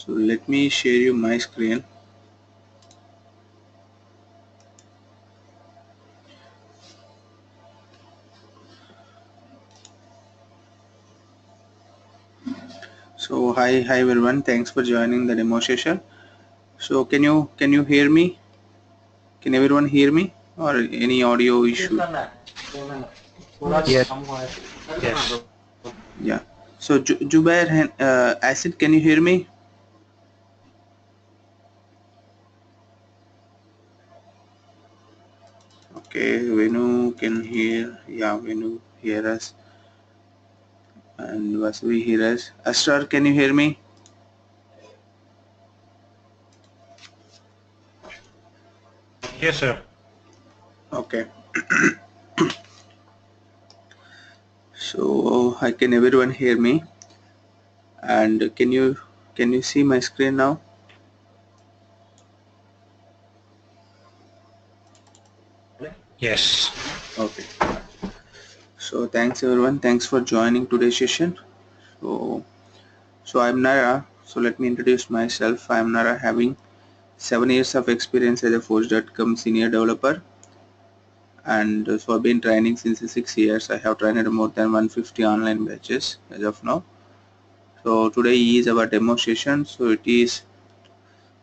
So let me share you my screen. So hi everyone, thanks for joining the demo session. So can you hear me? Can everyone hear me or any audio issue? Yes. Yes. Yeah. So Jubair and Acid, can you hear me? Okay, Venu can hear. Yeah, Venu hear us and Vasavi hear us. Asrar, can you hear me? Yes, sir. Okay. So can everyone hear me? And can you see my screen now? Yes. Okay. So thanks everyone. Thanks for joining today's session. So I'm Nara. So let me introduce myself. I'm Nara, having 7 years of experience as a Forge.com senior developer, and so I've been training since 6 years. I have trained more than 150 online batches as of now. So today is our demo session. So it is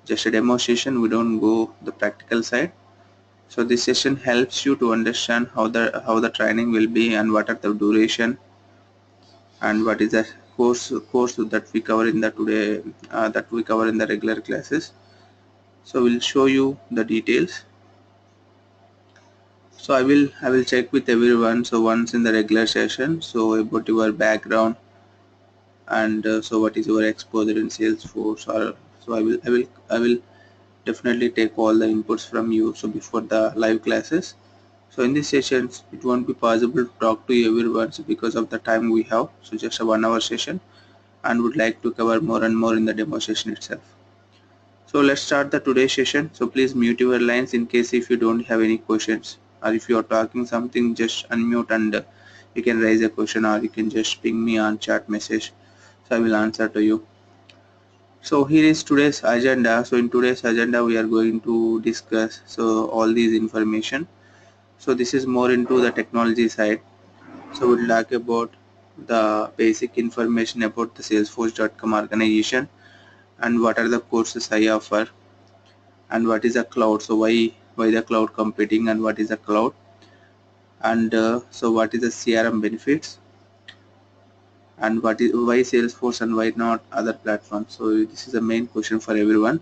just a demo session. We don't go the practical side. So this session helps you to understand how the training will be and what are the duration and what is the course that we cover in the today that we cover in the regular classes. So we'll show you the details. So I will check with everyone. So once in the regular session, so about your background and so what is your exposure in Salesforce, or so I will definitely take all the inputs from you. So before the live classes. So in these sessions, it won't be possible to talk to everyone because of the time we have. So just a 1 hour session, and would like to cover more and more in the demo session itself. So let's start the today's session. So please mute your lines in case if you don't have any questions, or if you are talking something, just unmute and you can raise a question, or you can just ping me on chat message. So I will answer to you. So here is today's agenda. So in today's agenda, we are going to discuss all these information. So this is more into the technology side. So we'll talk about the basic information about the Salesforce.com organization and what are the courses I offer and what is a cloud. So why the cloud computing and what is a cloud, and so what is the CRM benefits, and why Salesforce and why not other platforms. So this is the main question for everyone.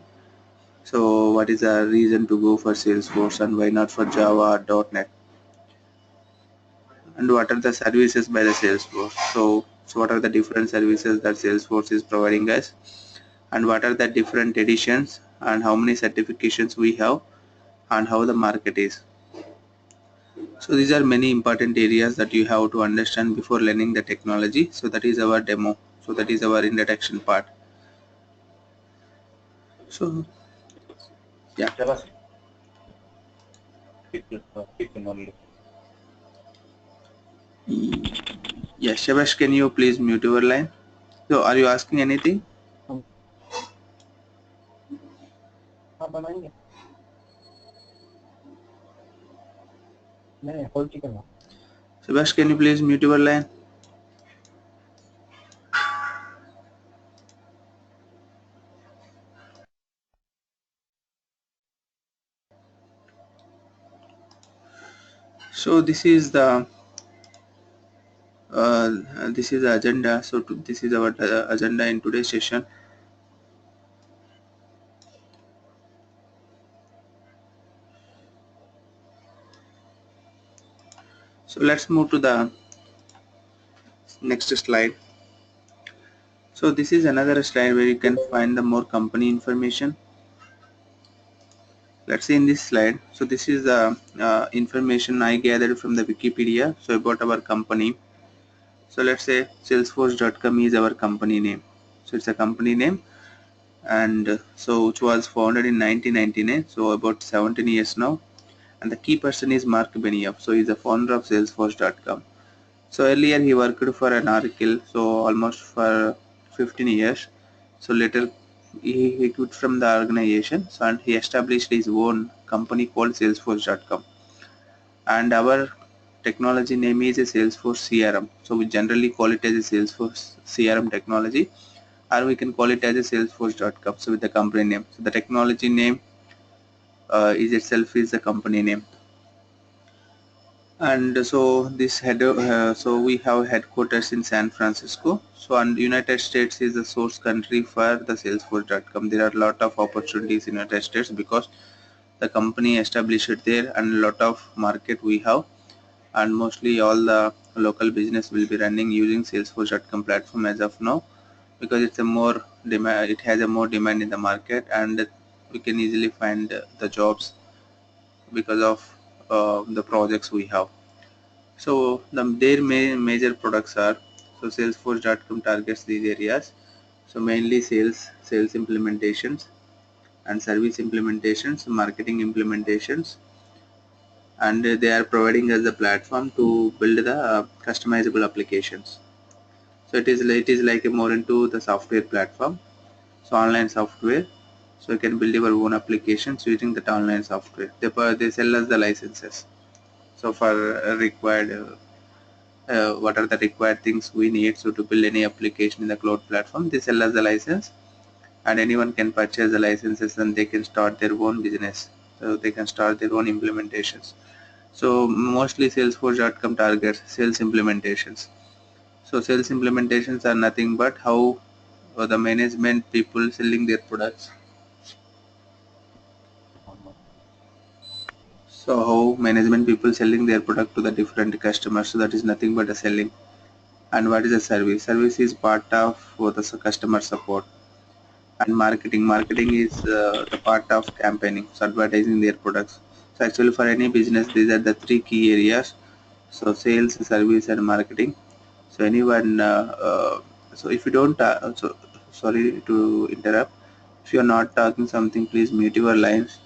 So what is the reason to go for Salesforce and why not for Java or .NET, and what are the services by the Salesforce. So what are the different services that Salesforce is providing us, and what are the different editions and how many certifications we have and how the market is. So these are many important areas that you have to understand before learning the technology. So that is our demo. So that is our introduction part. So yeah, yeah. Shabash, can you please mute your line? So are you asking anything? Shabash, can you please mute your line? So this is the agenda. So this is our agenda in today's session. So let's move to the next slide. So this is another slide where you can find the more company information. Let's see in this slide. So this is the information I gathered from the Wikipedia. So about our company. So let's say Salesforce.com is our company name. So it's a company name, and so which was founded in 1999. So about 17 years now. And the key person is Mark Benioff. So he's the founder of Salesforce.com. So earlier he worked for an Oracle. So almost for 15 years. So later he quit from the organization, so, and he established his own company called Salesforce.com. And our technology name is a Salesforce CRM. So we generally call it as a Salesforce CRM technology, or we can call it as a Salesforce.com. So with the company name. So the technology name is itself is the company name. And so this so we have headquarters in San Francisco. So and United States is the source country for the Salesforce.com. There are a lot of opportunities in United States because the company established it there, and a lot of market we have, and mostly all the local business will be running using Salesforce.com platform as of now, because it's a more demand, it has a more demand in the market, and we can easily find the jobs because of the projects we have. So their major products are, so Salesforce.com targets these areas. So mainly sales implementations and service implementations, marketing implementations, and they are providing us the platform to build the customizable applications. So it is like a more into the software platform, so online software. So you can build your own applications using that online software. They sell us the licenses. So for required what are the required things we need, so to build any application in the cloud platform, they sell us the license, and anyone can purchase the licenses and they can start their own business, so they can start their own implementations. So mostly Salesforce.com targets sales implementations. So sales implementations are nothing but how the management people selling their products. So how management people selling their product to the different customers. So that is nothing but a selling. And what is a service? Service is part of the customer support. And marketing is the part of campaigning, so advertising their products. So actually for any business, these are the three key areas. So sales, service, and marketing. So anyone so if you don't so sorry to interrupt, if you are not talking something, please mute your lines.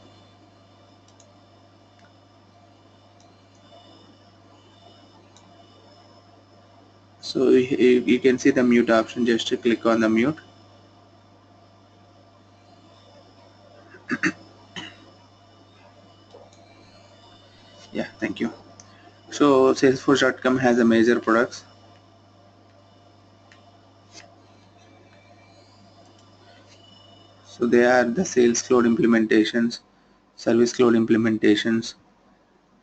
So you can see the mute option, just to click on the mute. Yeah, thank you. So Salesforce.com has a major products. So they are the sales cloud implementations, service cloud implementations,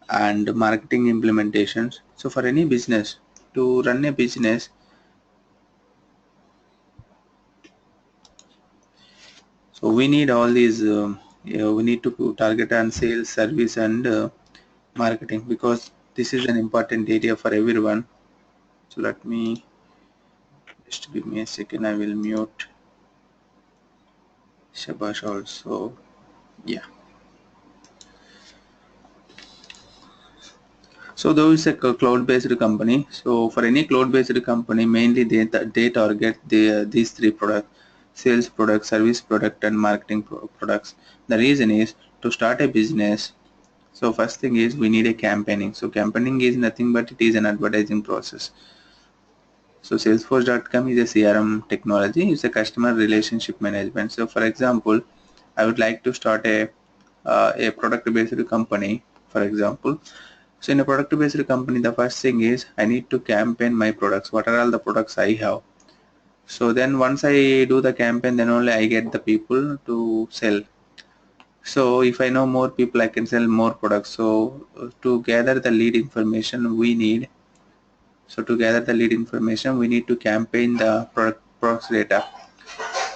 and marketing implementations. So for any business, to run a business, so we need all these we need to target on sales, service, and marketing, because this is an important area for everyone. So let me just give me a second, I will mute Shabash also. Yeah. So though it's a cloud-based company, so for any cloud-based company, mainly they target these three products: sales product, service product, and marketing products. The reason is to start a business. So first thing is we need a campaigning. So campaigning is nothing but it is an advertising process. So Salesforce.com is a CRM technology. It's a customer relationship management. So for example, I would like to start a product-based company, for example. So in a product-based company, the first thing is I need to campaign my products. What are all the products I have? So then once I do the campaign, then only I get the people to sell. So if I know more people, I can sell more products. So to gather the lead information we need. So to gather the lead information, we need to campaign the products data.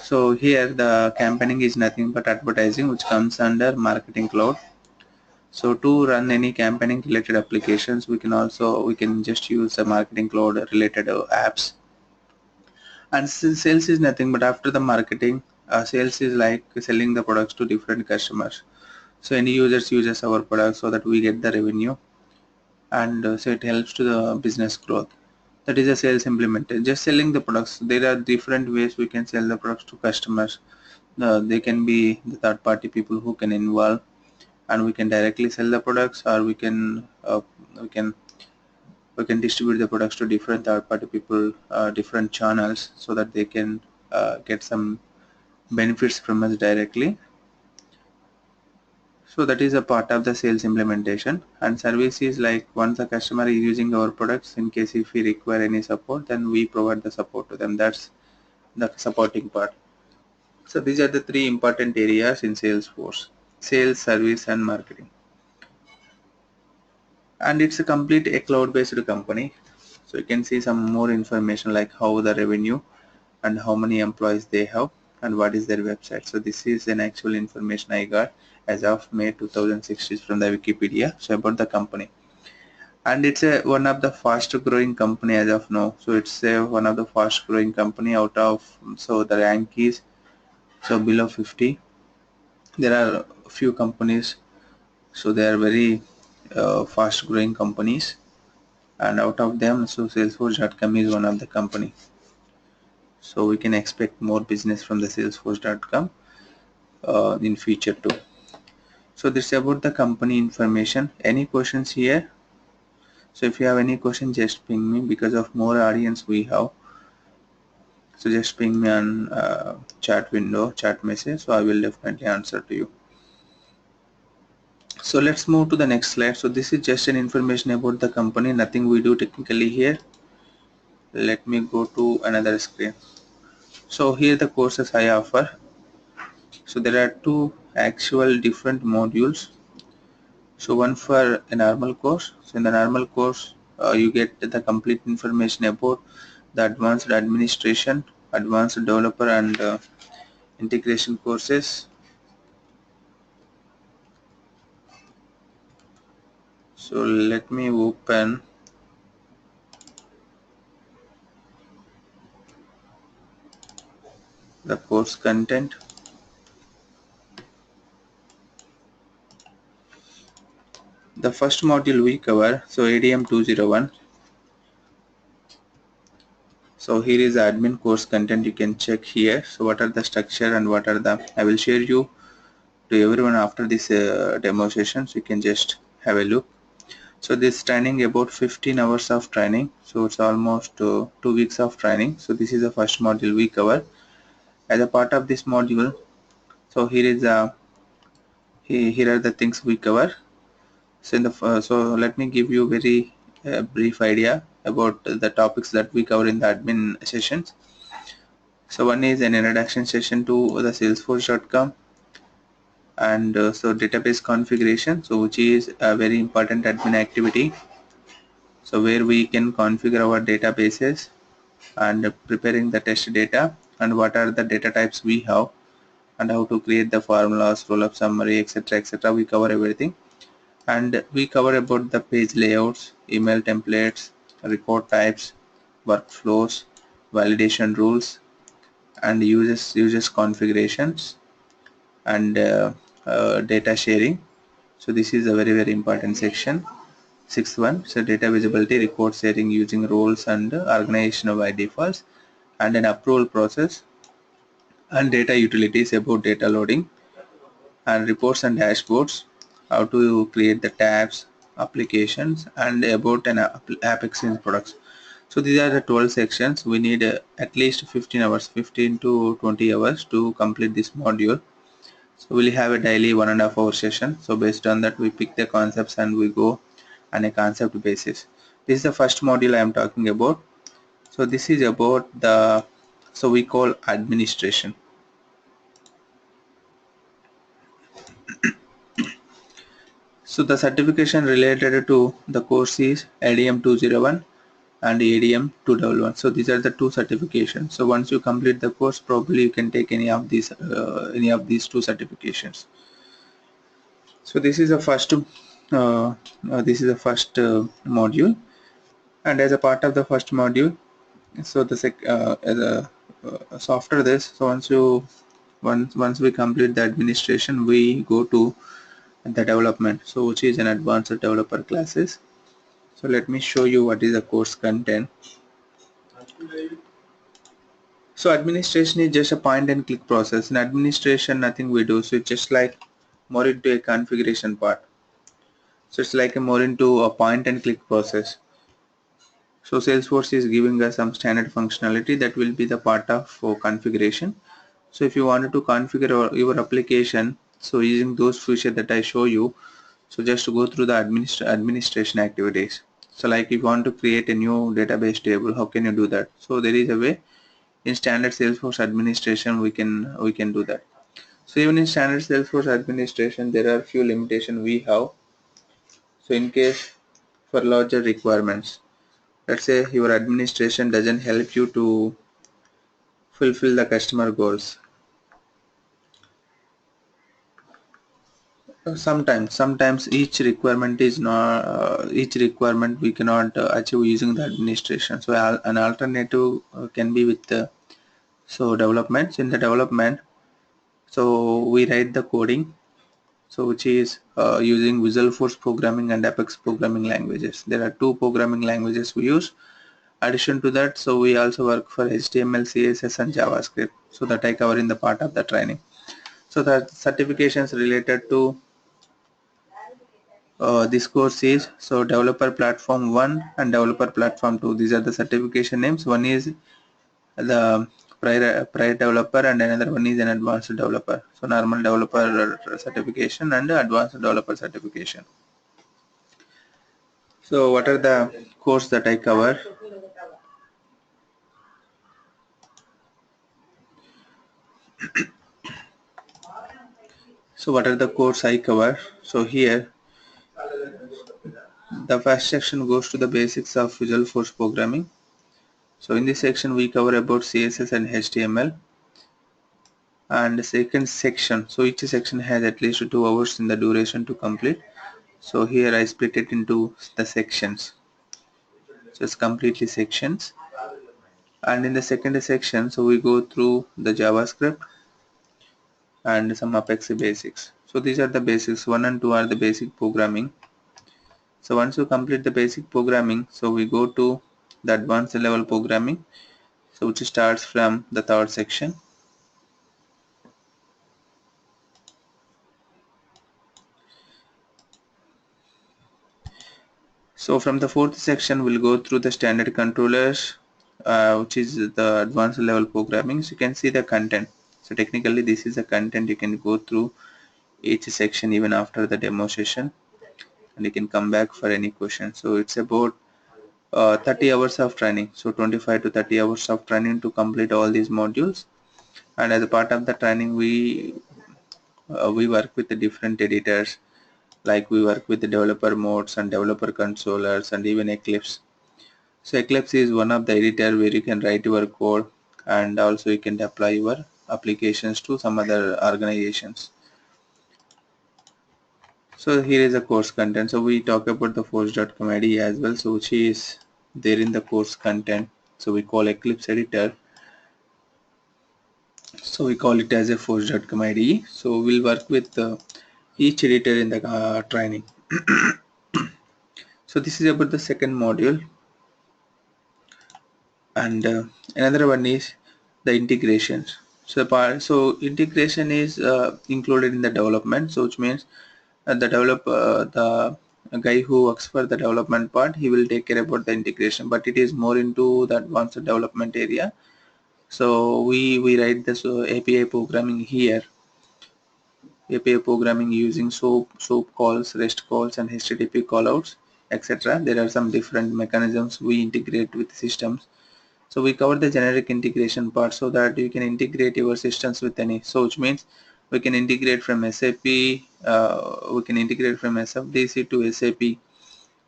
So here the campaigning is nothing but advertising, which comes under marketing cloud. So to run any campaigning related applications, we can just use the marketing cloud related apps. And sales is nothing but after the marketing, sales is like selling the products to different customers. So any users uses our products so that we get the revenue, and so it helps to the business growth. That is a sales implemented. Just selling the products. There are different ways we can sell the products to customers. They can be the third party people who can involve, and we can directly sell the products, or we can we can distribute the products to different third party people, different channels, so that they can get some benefits from us directly. So that is a part of the sales implementation. And service is like once the customer is using our products, in case if we require any support, then we provide the support to them. That's the supporting part. So these are the three important areas in Salesforce: sales, service, and marketing. And it's a complete a cloud-based company. So you can see some more information like how the revenue and how many employees they have and what is their website. So this is an actual information I got as of May 2016 from the Wikipedia, so about the company. And it's a one of the fast growing company as of now. So it's one of the fast growing company out of, so the rank is so below 50. There are a few companies, so they are very fast growing companies, and out of them, so Salesforce.com is one of the company. So we can expect more business from the Salesforce.com in future too. So this is about the company information. Any questions here? So if you have any question, just ping me. Because of more audience we have, so just ping me on chat window, chat message, so I will definitely answer to you. So let's move to the next slide. So this is just an information about the company, nothing we do technically here. Let me go to another screen. So here the courses I offer. So there are two actual different modules. So one for a normal course. So in the normal course, you get the complete information about the advanced administration, advanced developer, and integration courses. So let me open the course content. The first module we cover, so ADM 201. So here is the admin course content, you can check here. So what are the structure and what are the, I will share you to everyone after this demo session, so you can just have a look. So this training about 15 hours of training, so it's almost 2 weeks of training. So this is the first module we cover. As a part of this module, so here is here are the things we cover. So in the so let me give you very brief idea about the topics that we cover in the admin sessions. So one is an introduction session to the Salesforce.com, and so database configuration, so which is a very important admin activity. So where we can configure our databases and preparing the test data and what are the data types we have and how to create the formulas, roll-up summary, etc., etc. We cover everything, and we cover about the page layouts, email templates, report types, workflows, validation rules, and users configurations, and data sharing. So this is a very important section. Sixth one, so data visibility, report sharing using roles and organization by defaults, and an approval process, and data utilities about data loading, and reports and dashboards, how to create the tabs, applications, and about an app exchange products. So these are the 12 sections. We need at least 15 hours, 15 to 20 hours to complete this module. So we'll have a daily 1.5 hour session. So based on that, we pick the concepts and we go on a concept basis. This is the first module I am talking about. So this is about the, so we call administration. So the certification related to the course is ADM 201 and ADM 211. So these are the two certifications. So once you complete the course, probably you can take any of these two certifications. So this is the first module, and as a part of the first module, so the so after this, so once we complete the administration, we go to the development, so which is an advanced developer classes. So let me show you what is the course content. So administration is just a point and click process. In administration, nothing we do, so it's just like more into a configuration part. So it's like a more into a point and click process. So Salesforce is giving us some standard functionality that will be the part of configuration. So if you wanted to configure your application, so using those features that I show you, so just to go through the administration activities. So like if you want to create a new database table, how can you do that? So there is a way. In standard Salesforce administration, we can do that. So even in standard Salesforce administration, there are few limitations we have. So in case for larger requirements, let's say your administration doesn't help you to fulfill the customer goals. Sometimes each requirement we cannot achieve using the administration. So an alternative can be with the developments. In the development, so we write the coding, so which is using Visual Force programming and Apex programming languages. There are two programming languages we use. Addition to that, so we also work for HTML, CSS and JavaScript, so that I cover in the part of the training. So the certifications related to this course is Developer Platform 1 and Developer Platform 2. These are the certification names. One is the prior developer and another one is an advanced developer. So normal developer certification and advanced developer certification. So what are the course that I cover? So what are the course I cover? So here the first section goes to the basics of Visual Force programming. So in this section we cover about CSS and HTML. And the second section, so each section has at least 2 hours in the duration to complete. So here I split it into the sections, so it's completely sections. And in the second section, so we go through the JavaScript and some Apex basics. So these are the basics. 1 and 2 are the basic programming. So once you complete the basic programming, so we go to the advanced level programming, so which starts from the third section. So from the fourth section, we'll go through the standard controllers, which is the advanced level programming. So you can see the content. So technically this is the content. You can go through each section even after the demo session, and you can come back for any question. So it's about 30 hours of training. So 25 to 30 hours of training to complete all these modules. And as a part of the training, we work with the different editors, like we work with the developer modes and developer controllers and even Eclipse. So Eclipse is one of the editor where you can write your code, and also you can deploy your applications to some other organizations. So here is the course content. So we talk about the force.com IDE as well, so which is there in the course content. So we call Eclipse editor. So we call it as a force.com IDE. So we'll work with each editor in the training. So this is about the second module, and another one is the integrations. So integration is included in the development, so which means the guy who works for the development part, he will take care about the integration, but it is more into the advanced development area. So we write this API programming here. API programming using SOAP calls, REST calls and HTTP callouts, etc. There are some different mechanisms we integrate with systems. So we cover the generic integration part, so that you can integrate your systems with any. So which means we can integrate from SAP, we can integrate from SFDC to SAP,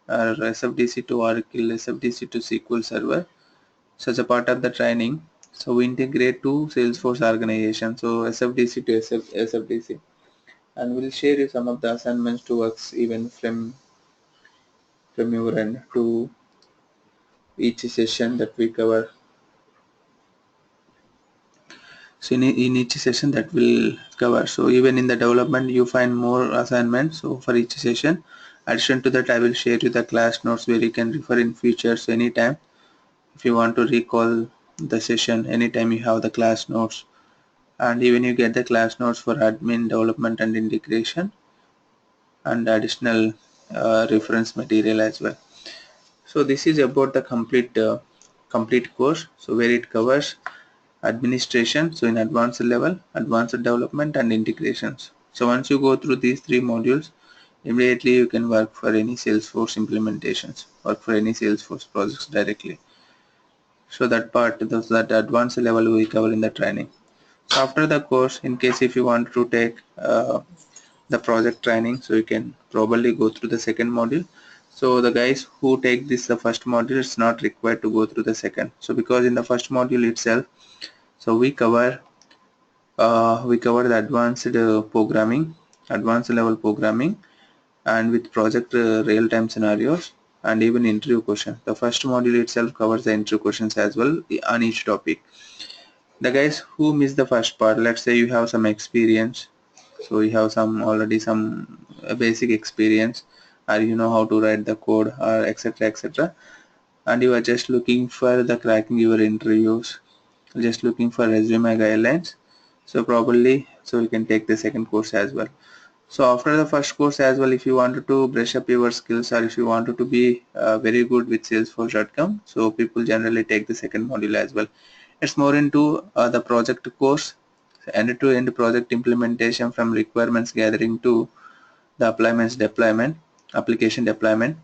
or SFDC to Oracle, SFDC to SQL Server. So as a part of the training, so we integrate to Salesforce organization, so SFDC to SFDC, and we'll share you some of the assignments to works even from your end to each session that we cover. So in each session that will cover, so even in the development you find more assignments, so for each session. Addition to that, I will share you the class notes where you can refer in futures anytime. If you want to recall the session, anytime you have the class notes, and even you get the class notes for admin, development and integration, and additional reference material as well. So this is about the complete course, so where it covers administration, so in advanced level, advanced development and integrations. So once you go through these three modules, immediately you can work for any Salesforce implementations, work for any Salesforce projects directly. So that part, that advanced level we cover in the training. So after the course, in case if you want to take the project training, so you can probably go through the second module. So the guys who take this the first module, it's not required to go through the second. So because in the first module itself, so we cover the advanced programming, advanced level programming, and with project real-time scenarios and even interview questions. The first module itself covers the interview questions as well on each topic. The guys who miss the first part, let's say you have some experience, so you have some already some basic experience, or you know how to write the code, or etc etc, and you are just looking for the cracking your interviews, just looking for resume guidelines, so probably so you can take the second course as well. So after the first course as well, if you wanted to brush up your skills, or if you wanted to be very good with Salesforce.com, so people generally take the second module as well. It's more into the project course, end-to-end project implementation from requirements gathering to the application deployment.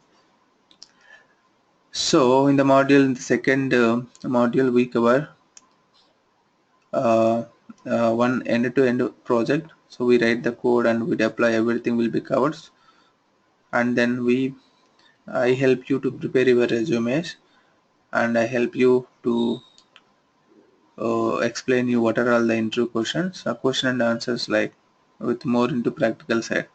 So in the second module, we cover uh, one end-to-end project. So we write the code and we deploy, everything will be covered. And then I help you to prepare your resumes, and I help you to explain you what are all the interview questions, question and answers, like with more into practical side.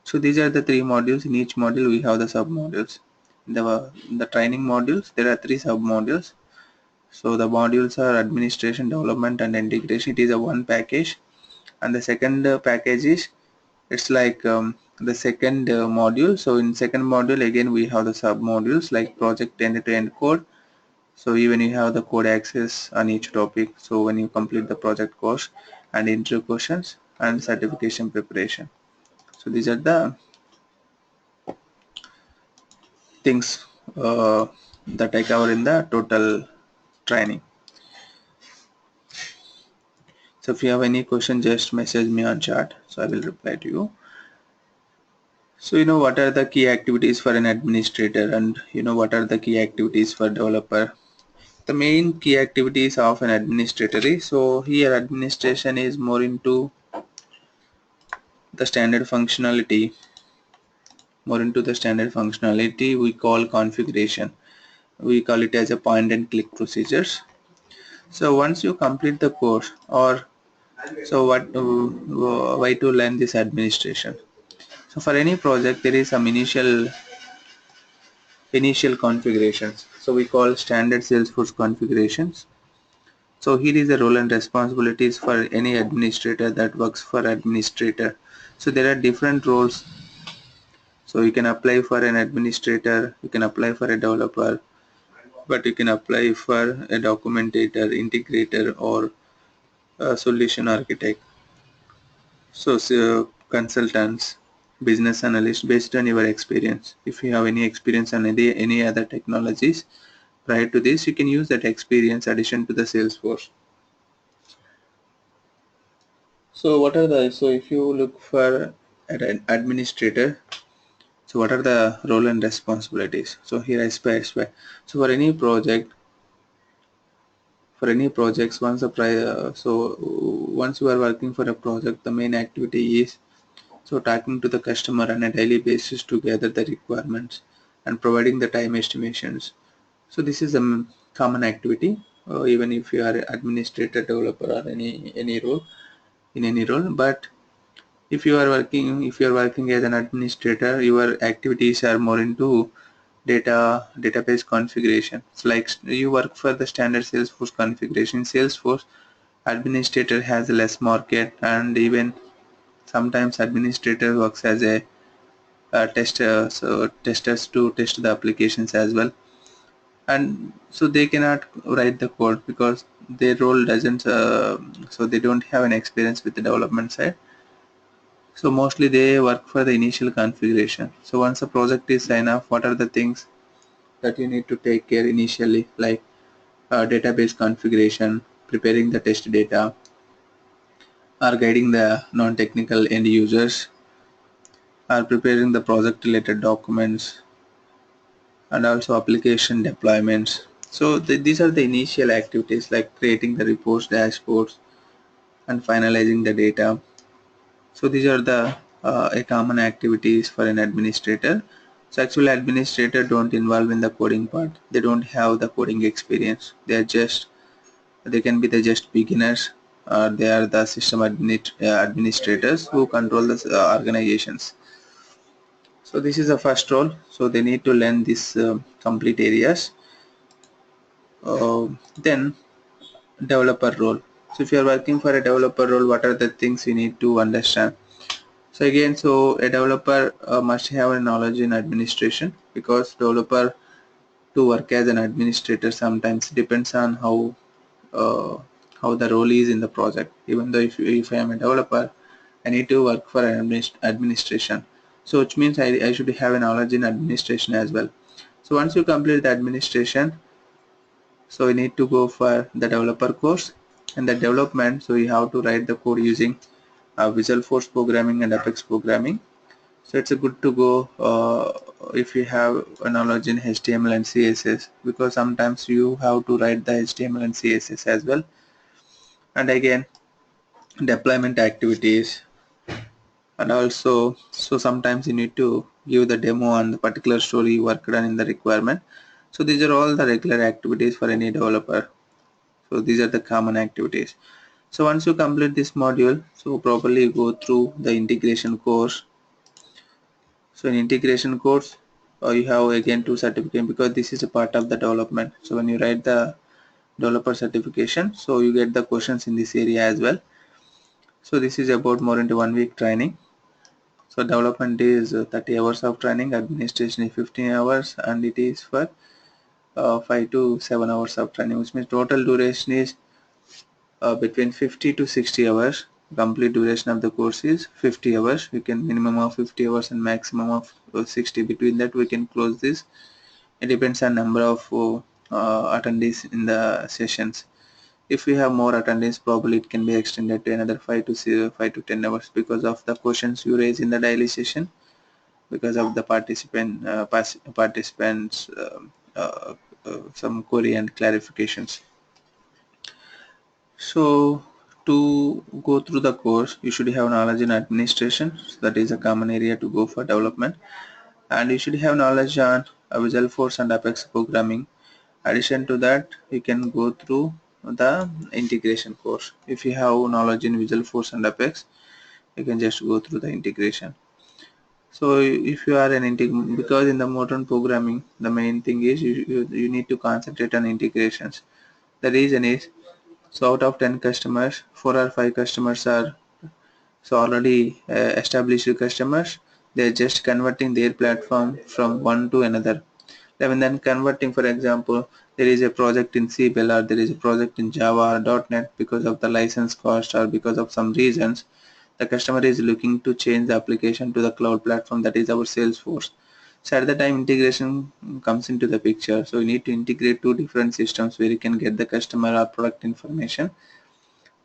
So these are the three modules. In each module we have the sub modules. The training modules, there are three sub modules. So the modules are administration, development and integration. It is a one package. And the second package is, it's like the second module. So in second module again we have the sub modules like project end-to-end code. So even you have the code access on each topic, so when you complete the project course, and interview questions and certification preparation. So these are the things that I cover in the total training. So if you have any question, just message me on chat, so I will reply to you. So you know what are the key activities for an administrator, and you know what are the key activities for developer. The main key activities of an administrator is, so here administration is more into the standard functionality, we call configuration. We call it as a point and click procedures. So once you complete the course, or so what why to learn this administration. So for any project there is some initial configurations, so we call standard Salesforce configurations. So here is the role and responsibilities for any administrator that works for administrator. So there are different roles. So you can apply for an administrator, you can apply for a developer, but you can apply for a documentator, integrator, or a solution architect. So consultants, business analyst, based on your experience. If you have any experience on any other technologies prior to this, you can use that experience addition to the Salesforce. So what are the, so if you look for an administrator, so what are the role and responsibilities? So here I specify. So for any project, once you are working for a project, the main activity is so talking to the customer on a daily basis to gather the requirements and providing the time estimations. So this is a common activity, even if you are administrator, developer, or any role, in any role. But if you are working as an administrator, your activities are more into database configuration. It's like you work for the standard Salesforce configuration. Salesforce administrator has less market, and even sometimes administrator works as a tester, so testers to test the applications as well. And so they cannot write the code because their role doesn't, so they don't have an experience with the development side. So mostly they work for the initial configuration. So once a project is signed off, what are the things that you need to take care initially, like database configuration, preparing the test data, or guiding the non-technical end users, or preparing the project related documents, and also application deployments. So these are the initial activities like creating the reports, dashboards, and finalizing the data. So these are the a common activities for an administrator. So actually administrator don't involve in the coding part. They don't have the coding experience. They can be the just beginners. They are the system administrators who control the organizations. So this is the first role. So they need to learn these complete areas. Then developer role. So if you are working for a developer role, what are the things you need to understand? So again, so a developer must have a knowledge in administration, because developer to work as an administrator sometimes depends on uh, how the role is in the project. Even though if I am a developer, I need to work for an administration. So which means I should have a knowledge in administration as well. So once you complete the administration, so you need to go for the developer course. And the development, so you have to write the code using Visual Force programming and Apex programming. So it's a good to go if you have a knowledge in HTML and CSS, because sometimes you have to write the HTML and CSS as well. And again, deployment activities, and also so sometimes you need to give the demo on the particular story you worked on in the requirement. So these are all the regular activities for any developer. So these are the common activities. So once you complete this module, so properly go through the integration course. So in integration course, you have again two certificates, because this is a part of the development. So when you write the developer certification, so you get the questions in this area as well. So this is about more into 1 week training. So development is 30 hours of training, administration is 15 hours, and it is for 5 to 7 hours of training, which means total duration is between 50 to 60 hours. Complete duration of the course is 50 hours. We can minimum of 50 hours and maximum of 60. Between that we can close this. It depends on number of attendees in the sessions. If we have more attendees, probably it can be extended to another 5 to 10 hours, because of the questions you raise in the daily session, because of the participants some query and clarifications. So to go through the course, you should have knowledge in administration. So that is a common area to go for development, and you should have knowledge on Visual Force and Apex programming. Addition to that, you can go through the integration course. If you have knowledge in Visual Force and Apex, you can just go through the integration. So if you are because in the modern programming, the main thing is you need to concentrate on integrations. The reason is, so out of 10 customers, 4 or 5 customers are so already established customers. They're just converting their platform from one to another. And then converting, for example, there is a project in CBEL, or there is a project in Java or .NET. Because of the license cost or because of some reasons, the customer is looking to change the application to the cloud platform, that is our Salesforce. So at the time integration comes into the picture. So you need to integrate two different systems where you can get the customer or product information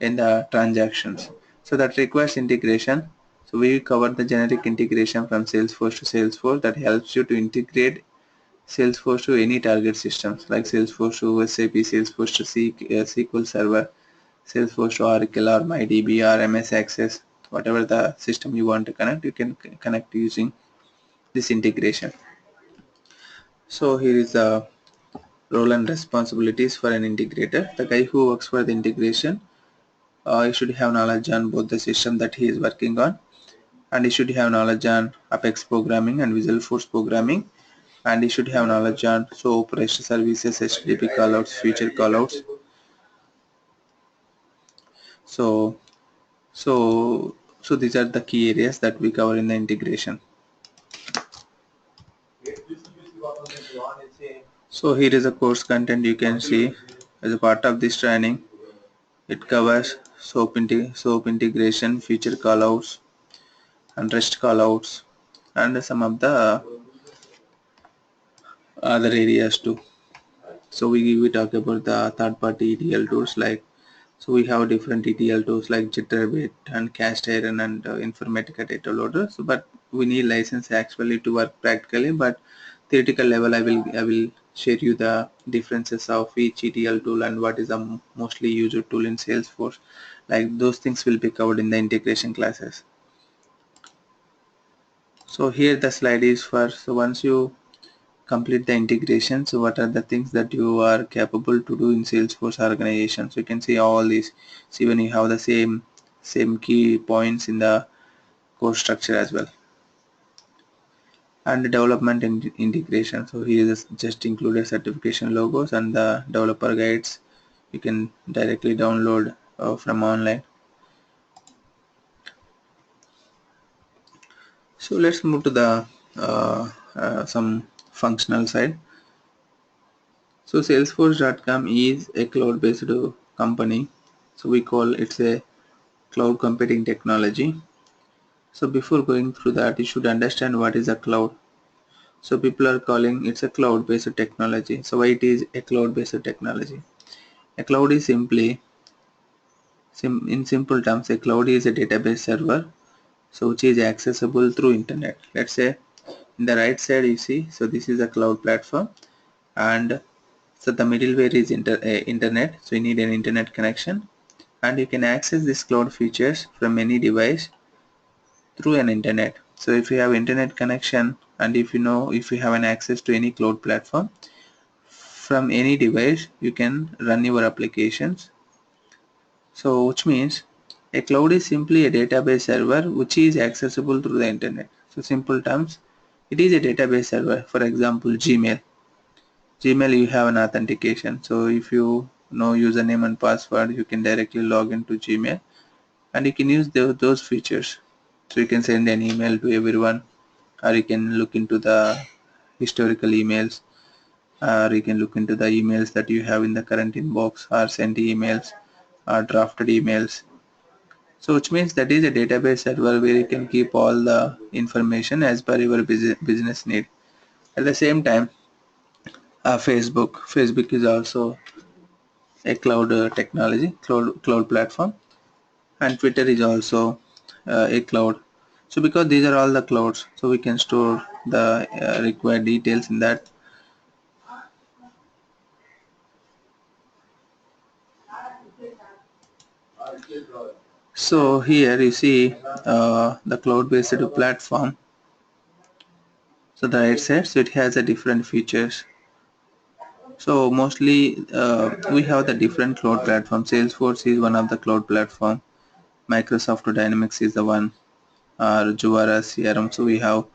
in the transactions. So that requires integration. So we cover the generic integration from Salesforce to Salesforce that helps you to integrate Salesforce to any target systems like Salesforce to SAP, Salesforce to SQL Server, Salesforce to Oracle or MyDB or MS Access, whatever the system you want to connect, you can connect using this integration. So here is the role and responsibilities for an integrator. The guy who works for the integration, he should have knowledge on both the system that he is working on, and he should have knowledge on Apex programming and Visual Force programming, and he should have knowledge on SOAP, REST services, HTTP callouts, feature callouts. So so these are the key areas that we cover in the integration. So here is a course content you can see as a part of this training. It covers SOAP integration, feature callouts, and REST callouts, and some of the other areas too. So we talk about the third-party ETL tools like So we have different ETL tools like Jitterbit and Cast Iron and Informatica Data Loader. So, but we need license actually to work practically. But theoretical level, I will share you the differences of each ETL tool and what is the mostly used tool in Salesforce. Like those things will be covered in the integration classes. So here the slide is for, so once you complete the integration, so what are the things that you are capable to do in Salesforce organization. So you can see all these. See, when you have the same key points in the course structure as well. And the development and integration, so here is just included certification logos and the developer guides you can directly download from online. So let's move to the some functional side. So Salesforce.com is a cloud-based company. So we call it's a cloud computing technology. So before going through that, you should understand what is a cloud. So people are calling it's a cloud-based technology. So why it is a cloud-based technology? A cloud is simply, in simple terms, a cloud is a database server, so which is accessible through internet. Let's say in the right side you see, so this is a cloud platform, and so the middleware is internet. So you need an internet connection, and you can access this cloud features from any device through an internet. So if you have internet connection and if you have an access to any cloud platform from any device, you can run your applications. So which means a cloud is simply a database server which is accessible through the internet. So simple terms, it is a database server. For example, Gmail. Gmail you have an authentication. So if you know username and password, you can directly log into Gmail and you can use those features. So you can send an email to everyone, or you can look into the historical emails, or you can look into the emails that you have in the current inbox, or sent emails, or drafted emails. So which means that is a database server where you can keep all the information as per your business need. At the same time, Facebook is also a cloud technology, cloud platform, and Twitter is also a cloud. So because these are all the clouds, so we can store the required details in that. So here you see the cloud-based platform. So the right side, so it has a different features. So mostly we have the different cloud platforms. Salesforce is one of the cloud platform. Microsoft Dynamics is the one. Juvara CRM. So we have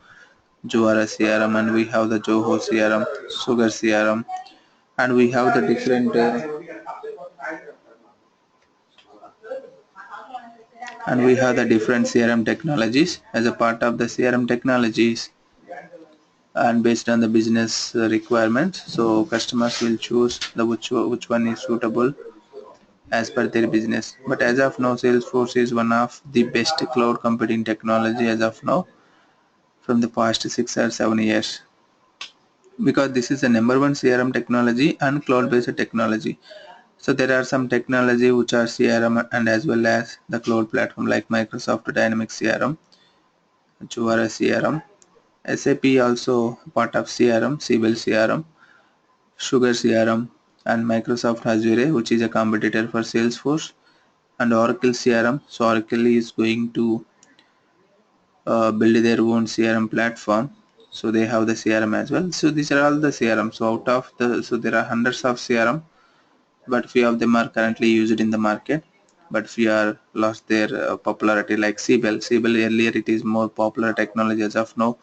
Juvara CRM and we have the Zoho CRM, Sugar CRM, and we have the different CRM technologies as a part of the CRM technologies and based on the business requirements. So customers will choose the which one is suitable as per their business. But as of now, Salesforce is one of the best cloud computing technology as of now from the past 6 or 7 years, because this is the number one CRM technology and cloud-based technology. So there are some technology which are CRM and as well as the cloud platform like Microsoft Dynamics CRM, Juvara CRM, SAP also part of CRM, Siebel CRM, Sugar CRM, and Microsoft Azure, which is a competitor for Salesforce, and Oracle CRM. So Oracle is going to build their own CRM platform. So they have the CRM as well. So these are all the CRM. So out of so there are hundreds of CRM, but few of them are currently used in the market. But few are lost their popularity, like Siebel. Siebel earlier it is more popular technology. As of now,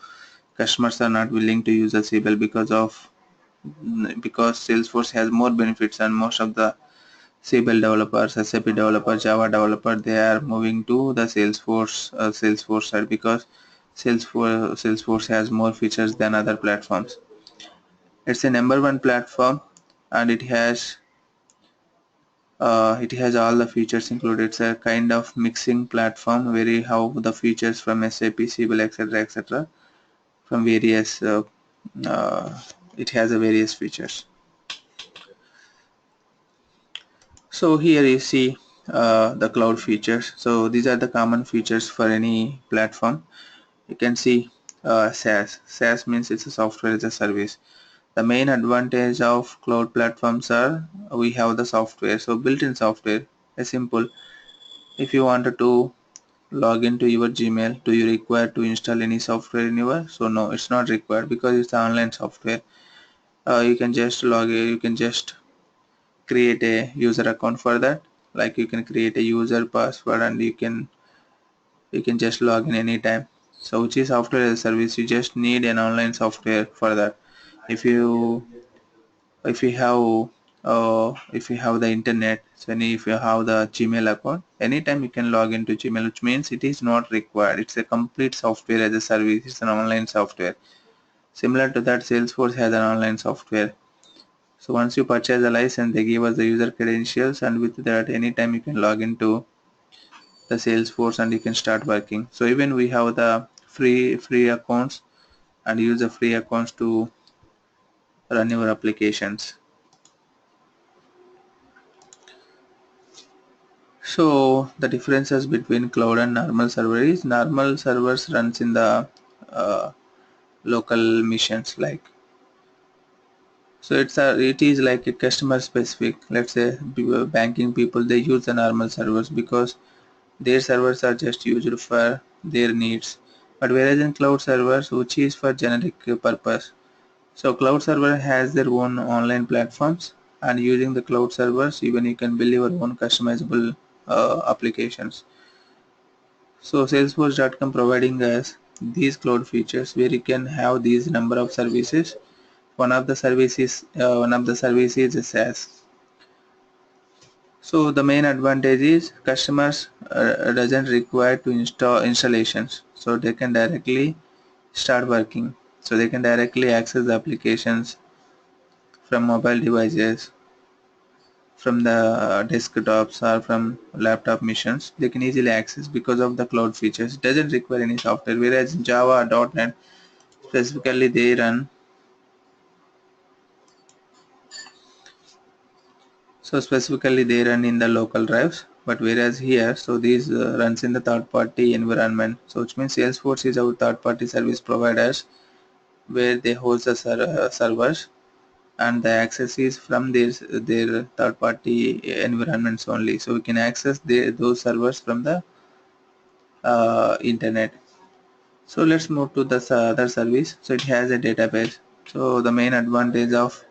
customers are not willing to use the Siebel because Salesforce has more benefits, and most of the Siebel developers, SAP developers, Java developers, they are moving to the Salesforce side because Salesforce has more features than other platforms. It's a number one platform, and it has all the features included. It's a kind of mixing platform where you have the features from SAP, Siebel, etc., etc. From various. Uh, it has a various features. So here you see. the cloud features. So these are the common features for any platform. You can see SaaS. SaaS means it's a software as a service. The main advantage of cloud platforms are we have the software. So built-in software is simple. If you wanted to log into your Gmail, do you require to install any software in your? So no, it's not required because it's online software. You can just log in, you can just create a user account for that. Like you can create a user password and you can just log in anytime. So which is software as a service, you just need an online software for that. If you if you have if you have the internet, so if you have the Gmail account, anytime you can log into Gmail, which means it is not required. It's a complete software as a service. It's an online software. Similar to that, Salesforce has an online software. So once you purchase the license, they give us the user credentials, and with that, anytime you can log into the Salesforce and you can start working. So even we have the free accounts and use the free accounts to run your applications. So the differences between cloud and normal server is normal servers runs in the uh, local missions, like so it is like a customer specific. Let's say banking people, they use the normal servers because their servers are just used for their needs. But whereas in cloud servers, which is for generic purpose, so cloud server has their own online platforms, and using the cloud servers, even you can build your own customizable applications. So Salesforce.com providing us these cloud features where you can have these number of services. One of the services is SaaS. So the main advantage is customers doesn't require to install installations, so they can directly start working. So they can directly access the applications from mobile devices, from the desktops or from laptop machines. They can easily access because of the cloud features. It doesn't require any software. Whereas in Java or .NET specifically they run in the local drives. But whereas here, so these runs in the third-party environment. So which means Salesforce is our third-party service providers where they host the servers, and the access is from their third-party environments only. So we can access those servers from the internet. So let's move to the other service. So it has a database. So the main advantage of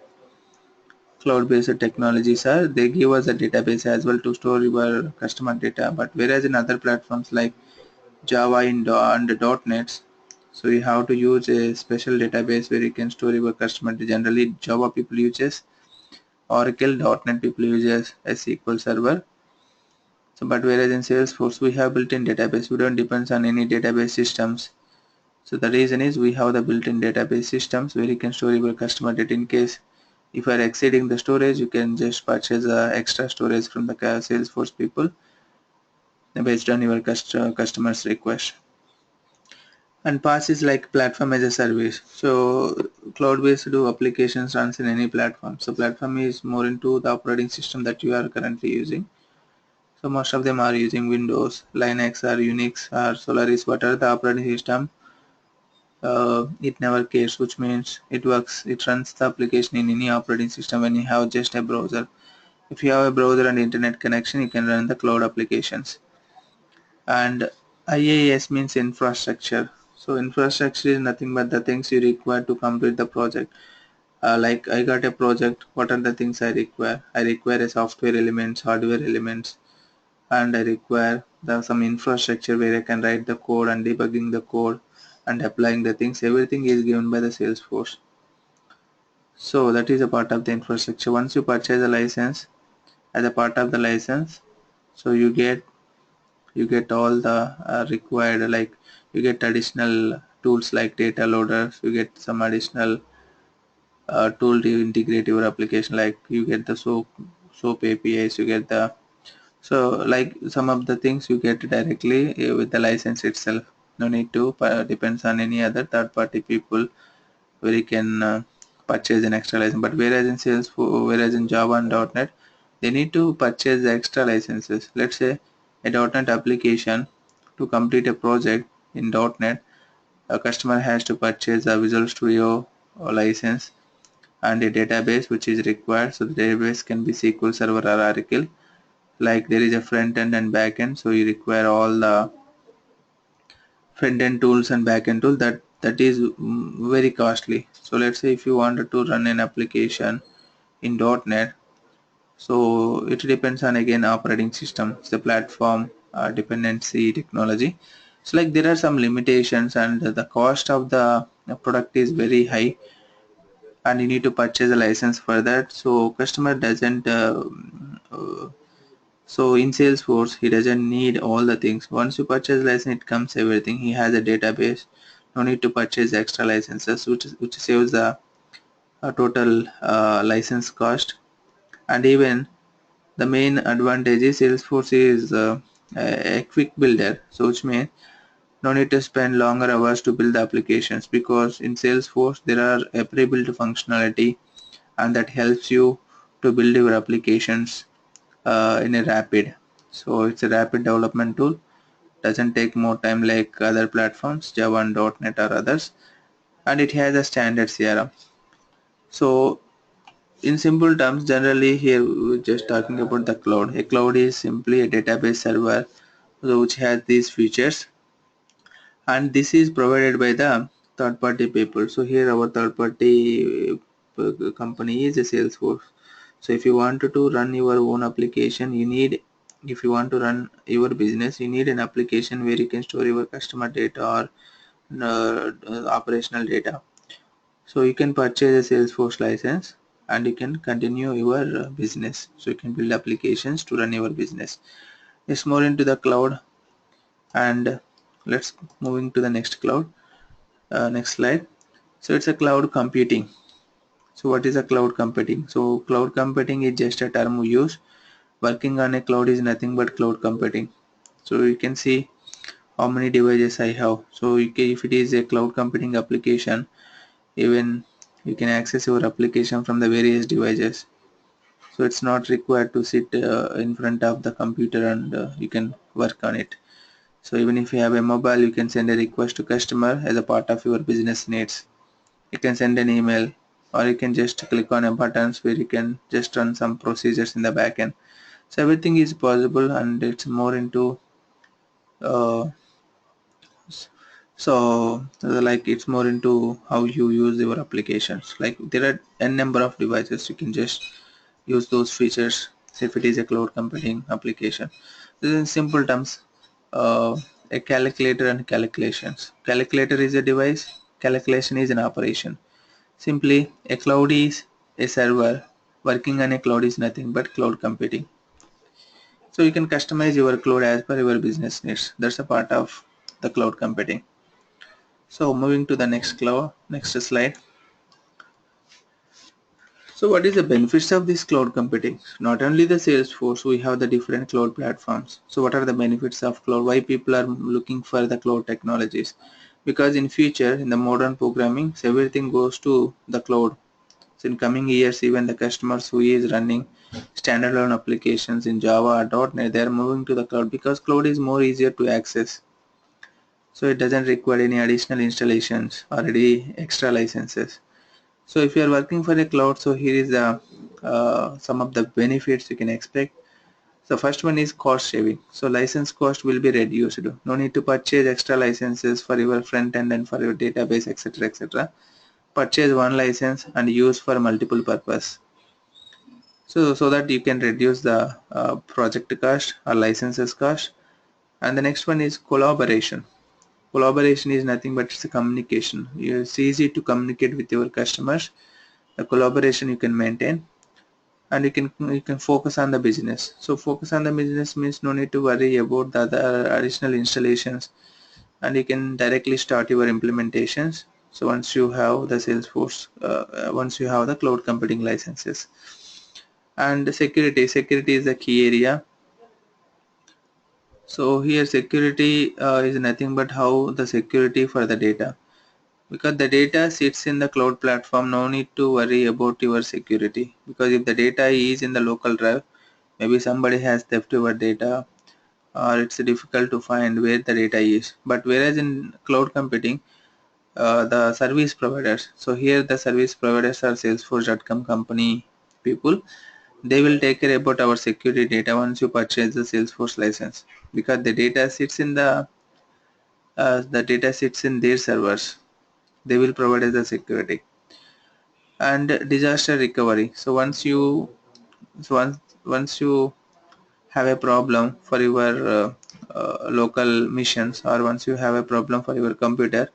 cloud-based technologies are they give us a database as well to store your customer data. But whereas in other platforms like Java and .NET, so you have to use a special database where you can store your customer data. Generally, Java people uses Oracle, .NET people uses SQL Server. So, but whereas in Salesforce we have built-in database, we don't depend on any database systems. So the reason is we have the built-in database systems where you can store your customer data. In case if you are exceeding the storage, you can just purchase extra storage from the Salesforce people based on your customer's request. And PaaS is like platform as a service. So cloud-based applications runs in any platform. So platform is more into the operating system that you are currently using. So most of them are using Windows, Linux or Unix or Solaris, whatever the operating system. It never cares, which means it runs the application in any operating system when you have just a browser. If you have a browser and internet connection, you can run the cloud applications. And IaaS means infrastructure. So infrastructure is nothing but the things you require to complete the project. Like I got a project, what are the things I require? I require a software elements, hardware elements, and I require some infrastructure where I can write the code and debugging the code and applying the things. Everything is given by the Salesforce. So that is a part of the infrastructure. Once you purchase a license, as a part of the license, so you get all the required, like you get additional tools like data loaders, you get some additional tool to integrate your application, like you get the soap APIs, you get the so like some of the things you get directly with the license itself. No need to depends on any other third party people where you can purchase an extra license. But whereas in Java and .NET, they need to purchase the extra licenses. Let's say a .NET application. To complete a project in .NET, a customer has to purchase a Visual Studio license and a database which is required. So the database can be SQL Server or Oracle. Like there is a front end and back end, so you require all the front end tools and back end tool that is very costly. So let's say if you wanted to run an application in .NET, so it depends on again operating system, the platform, dependency, technology. So like there are some limitations and the cost of the product is very high, and you need to purchase a license for that. So customer doesn't so in Salesforce he doesn't need all the things. Once you purchase license, it comes everything. He has a database, no need to purchase extra licenses, which saves the total license cost. And even the main advantage is Salesforce is a quick builder, so which means no need to spend longer hours to build the applications, because in Salesforce there are a pre-built functionality and that helps you to build your applications in a rapid. So it's a rapid development tool, doesn't take more time like other platforms, Java and .NET or others, and it has a standard CRM. So in simple terms, generally here we're just talking about the cloud. A cloud is simply a database server which has these features, and this is provided by the third party people. So here our third party company is a Salesforce. So if you want to run your own application, if you want to run your business, you need an application where you can store your customer data or operational data. So you can purchase a Salesforce license and you can continue your business. So you can build applications to run your business. It's more into the cloud, and let's moving to the next cloud. Next slide. So it's a cloud computing. So what is a cloud computing? So cloud computing is just a term we use. Working on a cloud is nothing but cloud computing. So you can see how many devices I have. So if it is a cloud computing application, even you can access your application from the various devices. So it's not required to sit in front of the computer and you can work on it. So even if you have a mobile, you can send a request to customer as a part of your business needs. You can send an email, or you can just click on a buttons where you can just run some procedures in the backend. So everything is possible, and it's more into uh, like it's more into how you use your applications. Like there are n number of devices, you can just use those features. So if it is a cloud computing application, this is in simple terms. A calculator and calculations. Calculator is a device, calculation is an operation. Simply, a cloud is a server. Working on a cloud is nothing but cloud computing. So you can customize your cloud as per your business needs. That's a part of the cloud computing. So moving to the next slide. So what is the benefits of this cloud computing? Not only the Salesforce, we have the different cloud platforms. So what are the benefits of cloud? Why people are looking for the cloud technologies? Because in future, in the modern programming, so everything goes to the cloud. So in coming years, even the customers who is running standalone applications in Java or .NET, they are moving to the cloud because cloud is more easier to access. So it doesn't require any additional installations or any extra licenses. So if you are working for a cloud, so here is the some of the benefits you can expect. So first one is cost saving. So license cost will be reduced. No need to purchase extra licenses for your front end and for your database, etc., etc. Purchase one license and use for multiple purpose. So that you can reduce the project cost or licenses cost. And the next one is collaboration. Collaboration is nothing but it's a communication. It's easy to communicate with your customers. The collaboration you can maintain, and you can focus on the business. So focus on the business means no need to worry about the other additional installations, and you can directly start your implementations. So once you have the Salesforce, once you have the cloud computing licenses. And security is the key area. So here security is nothing but how the security for the data, because the data sits in the cloud platform. No need to worry about your security, because if the data is in the local drive, maybe somebody has theft your data, or it's difficult to find where the data is. But whereas in cloud computing, the service providers, so here the service providers are Salesforce.com company people, they will take care about our security data once you purchase the Salesforce license, because the data sits in their servers. They will provide us the security. And disaster recovery, so once you have a problem for your local missions, or once you have a problem for your computer,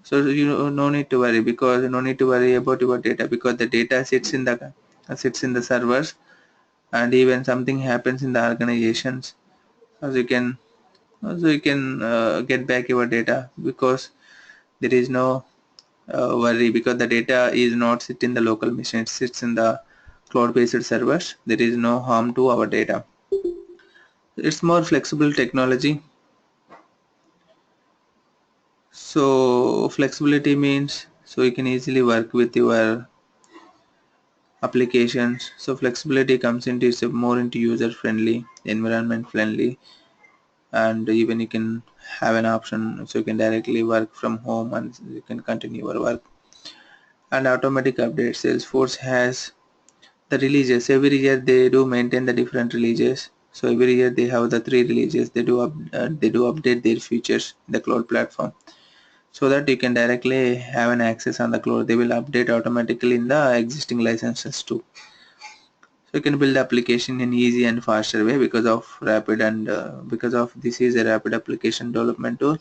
so you no need to worry, because no need to worry about your data, because the data sits in the servers. And even something happens in the organizations, as you can get back your data, because there is no worry, because the data is not sit in the local machine, it sits in the cloud based servers. There is no harm to our data. It's more flexible technology. So flexibility means, so you can easily work with your applications. So flexibility comes into, it's more into user friendly, environment friendly, and even you can have an option so you can directly work from home and you can continue your work. And automatic updates, Salesforce has the releases. Every year they do maintain the different releases. So every year they have the 3 releases. They do update their features in the cloud platform, so that you can directly have an access on the cloud. They will update automatically in the existing licenses too. So you can build the application in easy and faster way, because of this is a rapid application development tool.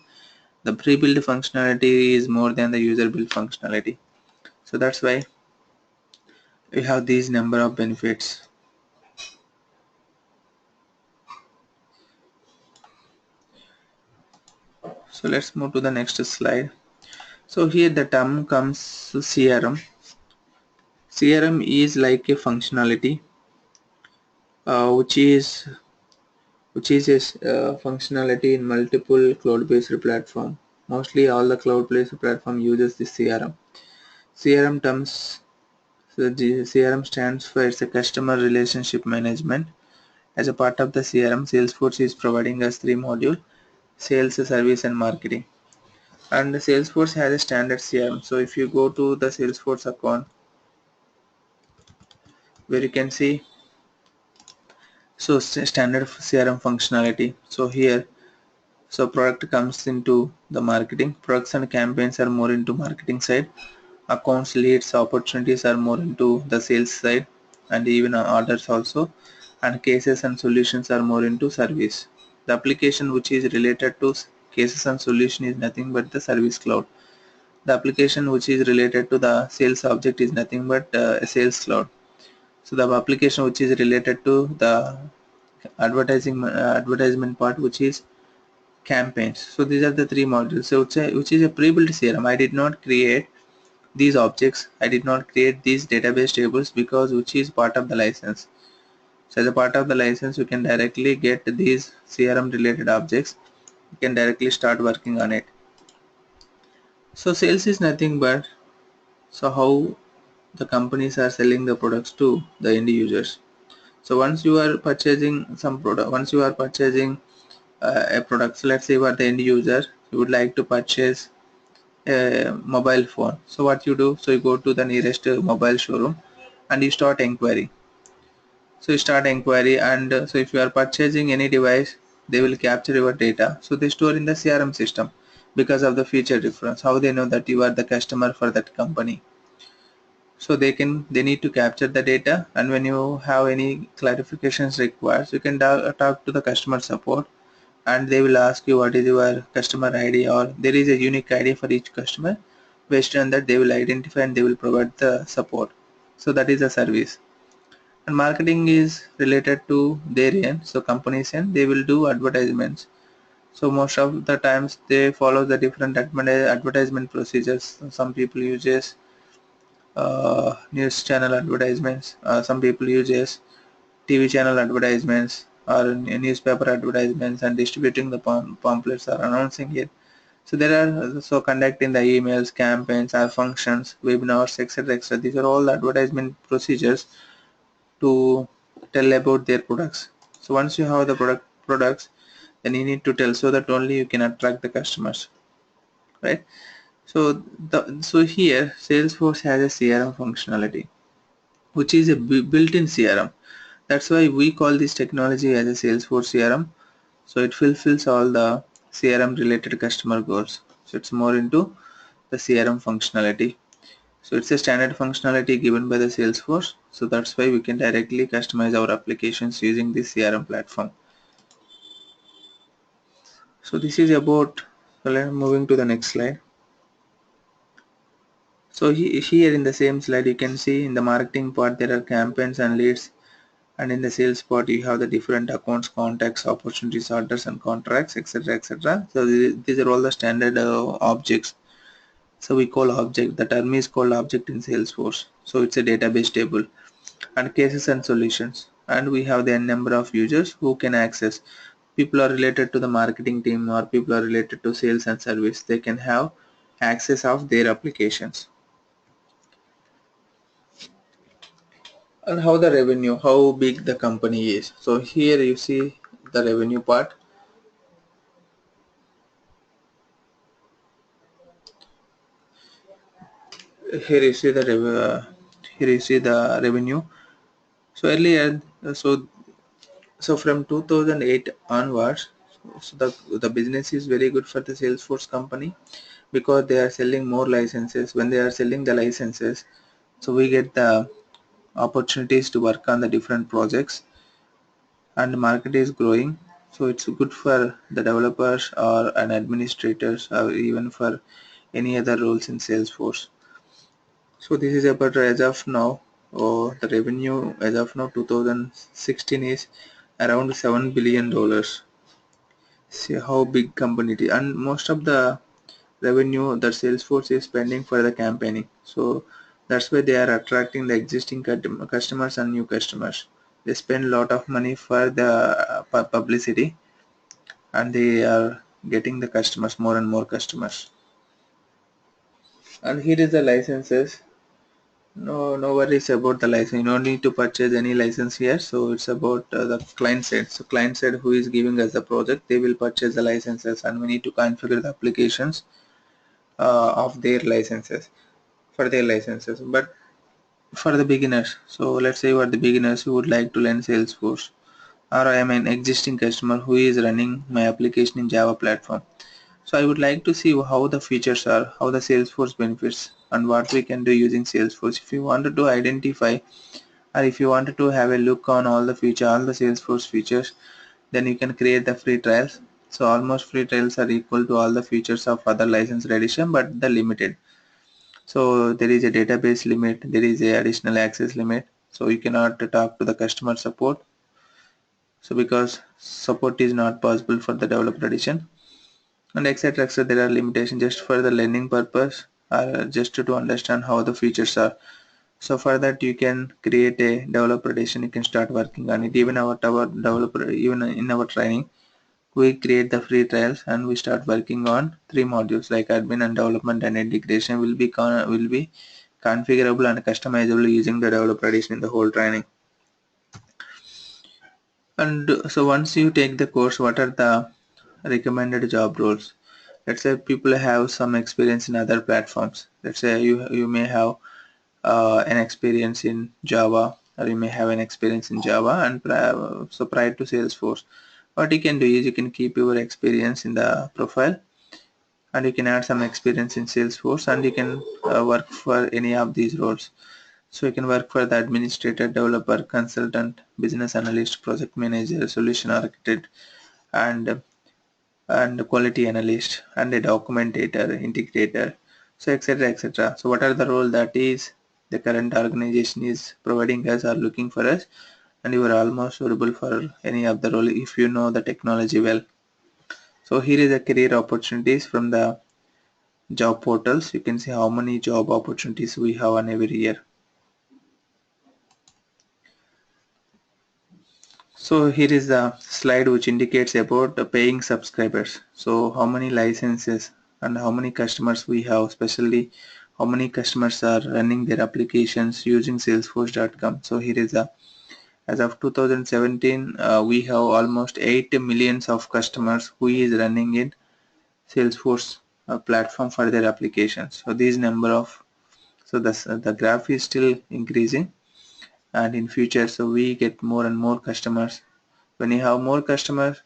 The pre-built functionality is more than the user built functionality. So that's why we have these number of benefits. So let's move to the next slide. So here the term comes CRM. CRM is like a functionality, uh, which is a functionality in multiple cloud-based platform. Mostly all the cloud-based platform uses the CRM. CRM terms, so the CRM stands for, it's a customer relationship management. As a part of the CRM, Salesforce is providing us 3 modules: sales, service, and marketing. And Salesforce has a standard CRM. So if you go to the Salesforce account, where you can see, so standard CRM functionality. So here, so product comes into the marketing. Products and campaigns are more into marketing side. Accounts, leads, opportunities are more into the sales side, and even orders also. And cases and solutions are more into service. The application which is related to cases and solution is nothing but the service cloud. The application which is related to the sales object is nothing but a sales cloud. So the application which is related to the advertisement part, which is campaigns. So these are the 3 modules. So which is a pre-built CRM. I did not create these objects. I did not create these database tables, because which is part of the license. So as a part of the license, you can directly get these CRM related objects. You can directly start working on it. So sales is nothing but, so how the companies are selling the products to the end users. So once you are purchasing some product, once you are purchasing a product, so let's say you are the end user, you would like to purchase a mobile phone. So what you do, so you go to the nearest mobile showroom and you start inquiry. So you start inquiry, and so if you are purchasing any device, they will capture your data. So they store in the CRM system, because of the feature difference. How they know that you are the customer for that company? So they need to capture the data, and when you have any clarifications required, so you can talk to the customer support, and they will ask you what is your customer ID, or there is a unique ID for each customer. Based on that, they will identify and they will provide the support. So that is a service. And marketing is related to their end, so companies end, they will do advertisements. So most of the times they follow the different advertisement procedures. Some people uses news channel advertisements, some people uses TV channel advertisements or newspaper advertisements, and distributing the pamphlets or announcing it. So there are, so conducting the emails, campaigns or functions, webinars, etc., etc. These are all the advertisement procedures to tell about their products. So once you have the products, then you need to tell, so that only you can attract the customers, right? So here Salesforce has a CRM functionality, which is a built-in CRM. That's why we call this technology as a Salesforce CRM. So it fulfills all the CRM related customer goals. So it's more into the CRM functionality. So it's a standard functionality given by the Salesforce. So that's why we can directly customize our applications using this CRM platform. So this is about, moving to the next slide. So here in the same slide, you can see in the marketing part there are campaigns and leads, and in the sales part you have the different accounts, contacts, opportunities, orders and contracts, etc, etc. So these are all the standard objects. So we call object, the term is called object in Salesforce. So it's a database table, and cases and solutions, and we have the n number of users who can access. People are related to the marketing team or people are related to sales and service, they can have access of their applications. And how the revenue, how big the company is. So here you see the revenue part. Here you see the here you see the revenue. So earlier, so from 2008 onwards, so the business is very good for the Salesforce company, because they are selling more licenses. When they are selling the licenses, so we get the opportunities to work on the different projects, and the market is growing. So it's good for the developers or an administrators or even for any other roles in Salesforce. So this is about as of now, or the revenue as of now 2016 is around $7 billion. See how big company it is, and most of the revenue that Salesforce is spending for the campaigning. So that's why they are attracting the existing customers and new customers. They spend a lot of money for the publicity, and they are getting the customers, more and more customers. And here is the licenses. No worries about the license. You don't need to purchase any license here. So it's about the client side. So client side who is giving us the project, they will purchase the licenses, and we need to configure the applications of their licenses, for their licenses. But for the beginners, so let's say you are the beginners who would like to learn Salesforce, or I am an existing customer who is running my application in Java platform. So I would like to see how the features are, how the Salesforce benefits, and what we can do using Salesforce. If you wanted to identify, or if you wanted to have a look on all the Salesforce features, then you can create the free trials. So almost free trials are equal to all the features of other licensed edition, but the limited. So there is a database limit, there is a additional access limit, so you cannot talk to the customer support. So because support is not possible for the developer edition, and etc, etc, there are limitations just for the learning purpose, or just to understand how the features are. So for that you can create a developer edition, you can start working on it. Even our developer, even in our training, we create the free trials and we start working on 3 modules like admin and development and integration will be configurable and customizable using the developer edition in the whole training. And so once you take the course, what are the recommended job roles? Let's say people have some experience in other platforms. Let's say you may have an experience in Java, or you may have an experience in Java, and so prior to Salesforce, what you can do is you can keep your experience in the profile, and you can add some experience in Salesforce, and you can work for any of these roles. So you can work for the administrator, developer, consultant, business analyst, project manager, solution architect, and quality analyst, and a documentator, integrator, so etc, etc. So what are the role that is the current organization is providing us or looking for us, and you are almost suitable for any of the role if you know the technology well. So here is the career opportunities from the job portals. You can see how many job opportunities we have on every year. So here is the slide which indicates about the paying subscribers. So how many licenses and how many customers we have, especially how many customers are running their applications using salesforce.com. So here is the As of 2017, we have almost 8 millions of customers who is running in Salesforce platform for their applications. So these number of, so the graph is still increasing, and in future, so we get more and more customers. When you have more customers,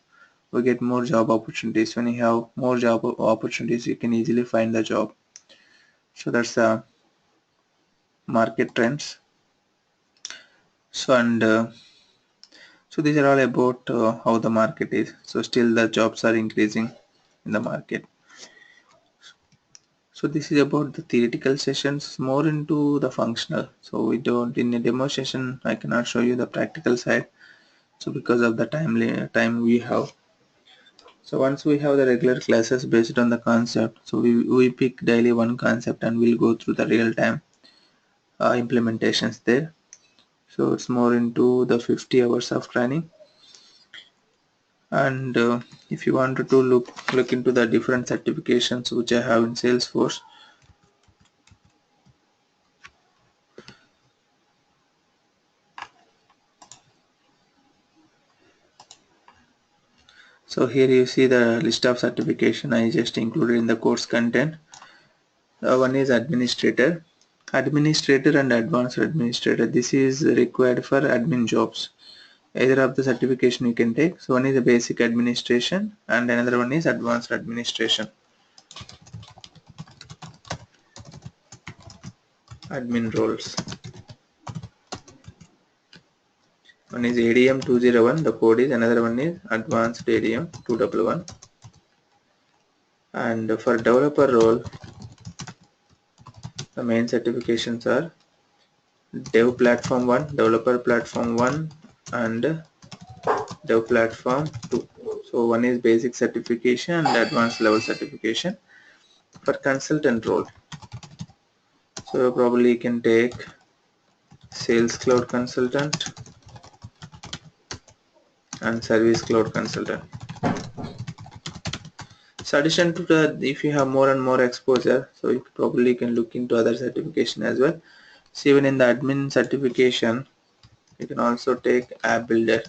we get more job opportunities. When you have more job opportunities, you can easily find the job. So that's the market trends. So so these are all about how the market is. So still the jobs are increasing in the market. So this is about the theoretical sessions, more into the functional. So we don't, in a demo session I cannot show you the practical side, so because of the time we have. So once we have the regular classes based on the concept, so we pick daily one concept and we'll go through the real time implementations there. So it's more into the 50 hours of training. And if you wanted to look into the different certifications which I have in Salesforce, so here you see the list of certification I just included in the course content. One is administrator and advanced administrator. This is required for admin jobs. Either of the certification you can take. So one is the basic administration and another one is advanced administration. Admin roles. One is ADM 201, the code is, another one is advanced ADM 211. And for developer role, the main certifications are Dev Platform 1, Developer Platform 1 and Dev Platform 2. So one is basic certification and advanced level certification. For consultant role, so probably you can take Sales Cloud Consultant and Service Cloud Consultant. So addition to that, if you have more and more exposure, so you probably can look into other certification as well. So even in the admin certification, you can also take App Builder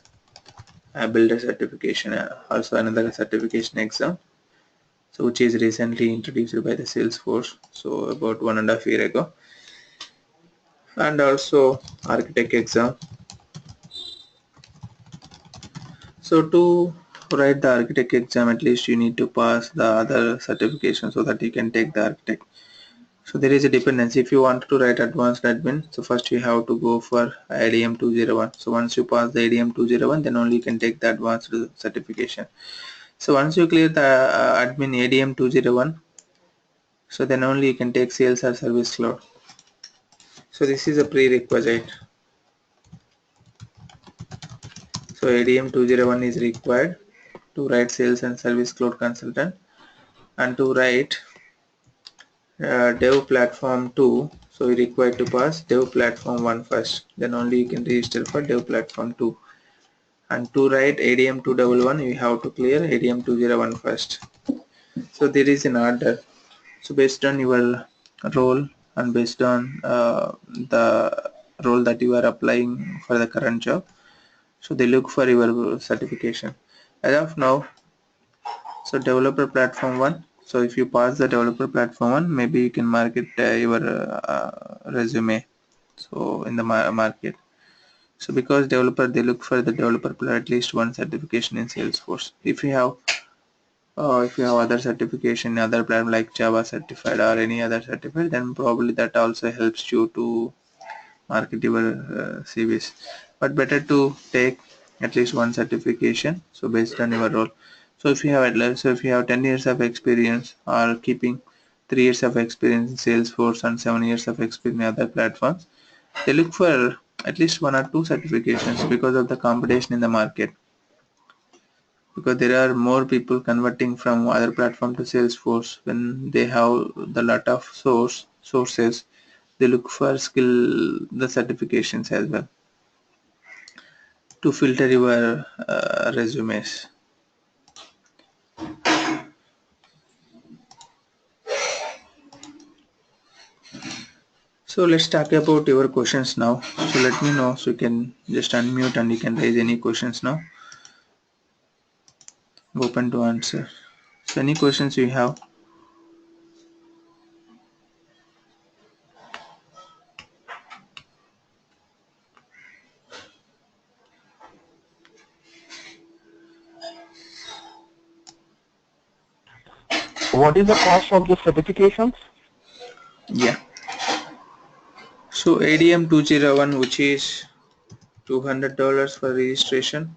certification, also another certification exam, so which is recently introduced by the Salesforce, so about 1.5 years ago. And also architect exam. So to write the architect exam, at least you need to pass the other certification so that you can take the architect. So there is a dependency. If you want to write advanced admin, so first you have to go for ADM 201. So once you pass the ADM 201, then only you can take the advanced certification. So once you clear the admin ADM 201, so then only you can take sales or service cloud. So this is a prerequisite. So ADM 201 is required to write sales and service cloud consultant, and to write Dev Platform 2, so you required to pass Dev Platform 1 first, then only you can register for Dev Platform 2. And to write ADM 211, you have to clear ADM 201 first. So there is an order. So based on your role and based on the role that you are applying for the current job, so they look for your certification. As of now, so developer platform 1, so if you pass the developer platform 1, maybe you can market your resume so in the market. So because developer, they look for the developer at least one certification in Salesforce. If you have other certification in other platform like Java certified or any other certified, then probably that also helps you to market your CVs. But better to take at least one certification, so based on your role. So if you have if you have 10 years of experience or keeping 3 years of experience in Salesforce and 7 years of experience in other platforms, they look for at least 1 or 2 certifications because of the competition in the market. Because there are more people converting from other platform to Salesforce, when they have the lot of sources, they look for the certifications as well to filter your resumes. So let's talk about your questions now. So let me know, so you can just unmute and you can raise any questions now. Open to answer. So any questions you have? What is the cost of the certifications? Yeah. So ADM 201, which is $200 for registration.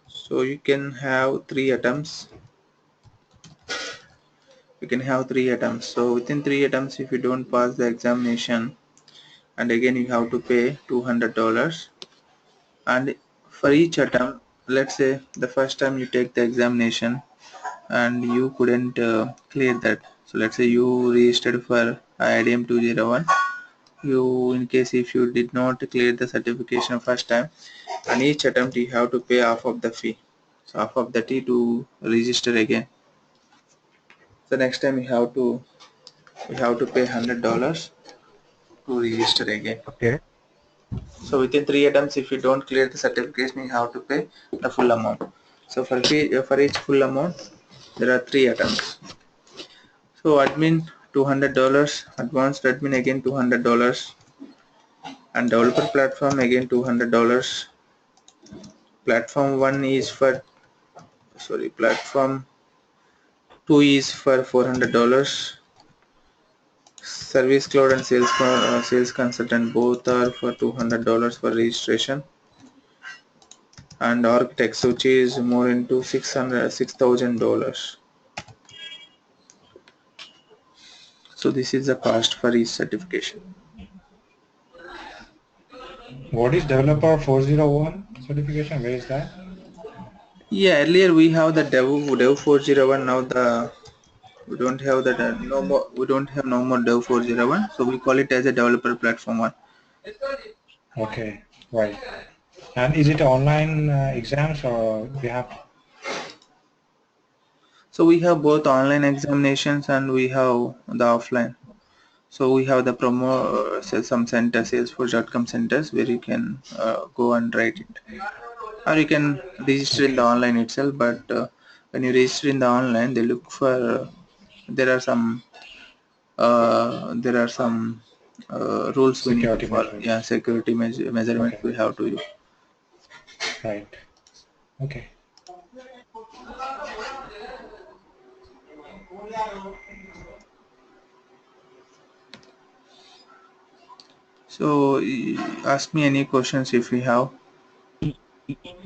So you can have 3 attempts. So within 3 attempts, if you don't pass the examination, and again you have to pay $200. And for each attempt, let's say the first time you take the examination and you couldn't clear that. So let's say you registered for IDM 201. You, in case if you did not clear the certification first time, and each attempt you have to pay half of the fee. So half of the fee to register again. So next time you have to pay $100 to register again. Okay. So within 3 attempts, if you don't clear the certification, you have to pay the full amount. So for each full amount, there are 3 attempts. So admin $200, advanced admin again $200, and developer platform again $200. Platform 1 is for platform 2 is for $400. Service Cloud and Sales Consultant both are for $200 for registration. And Architects, which is more into $6,000. So this is the cost for each certification. What is Developer 401 certification? Where is that? Yeah, earlier we have the Dev 401. Now we don't have that no more. We don't have no more Dev 401. So we call it as a developer platform 1. Okay, right. And is it online exams or we have? So we have both online examinations and we have the offline. So we have the some center Salesforce.com centers where you can go and write it, or you can register in the online itself. But when you register in the online, they look for there are some rules we need to Security follow. measures. Yeah, security measurements Okay, we have to use. right. Okay. So ask me any questions if you have.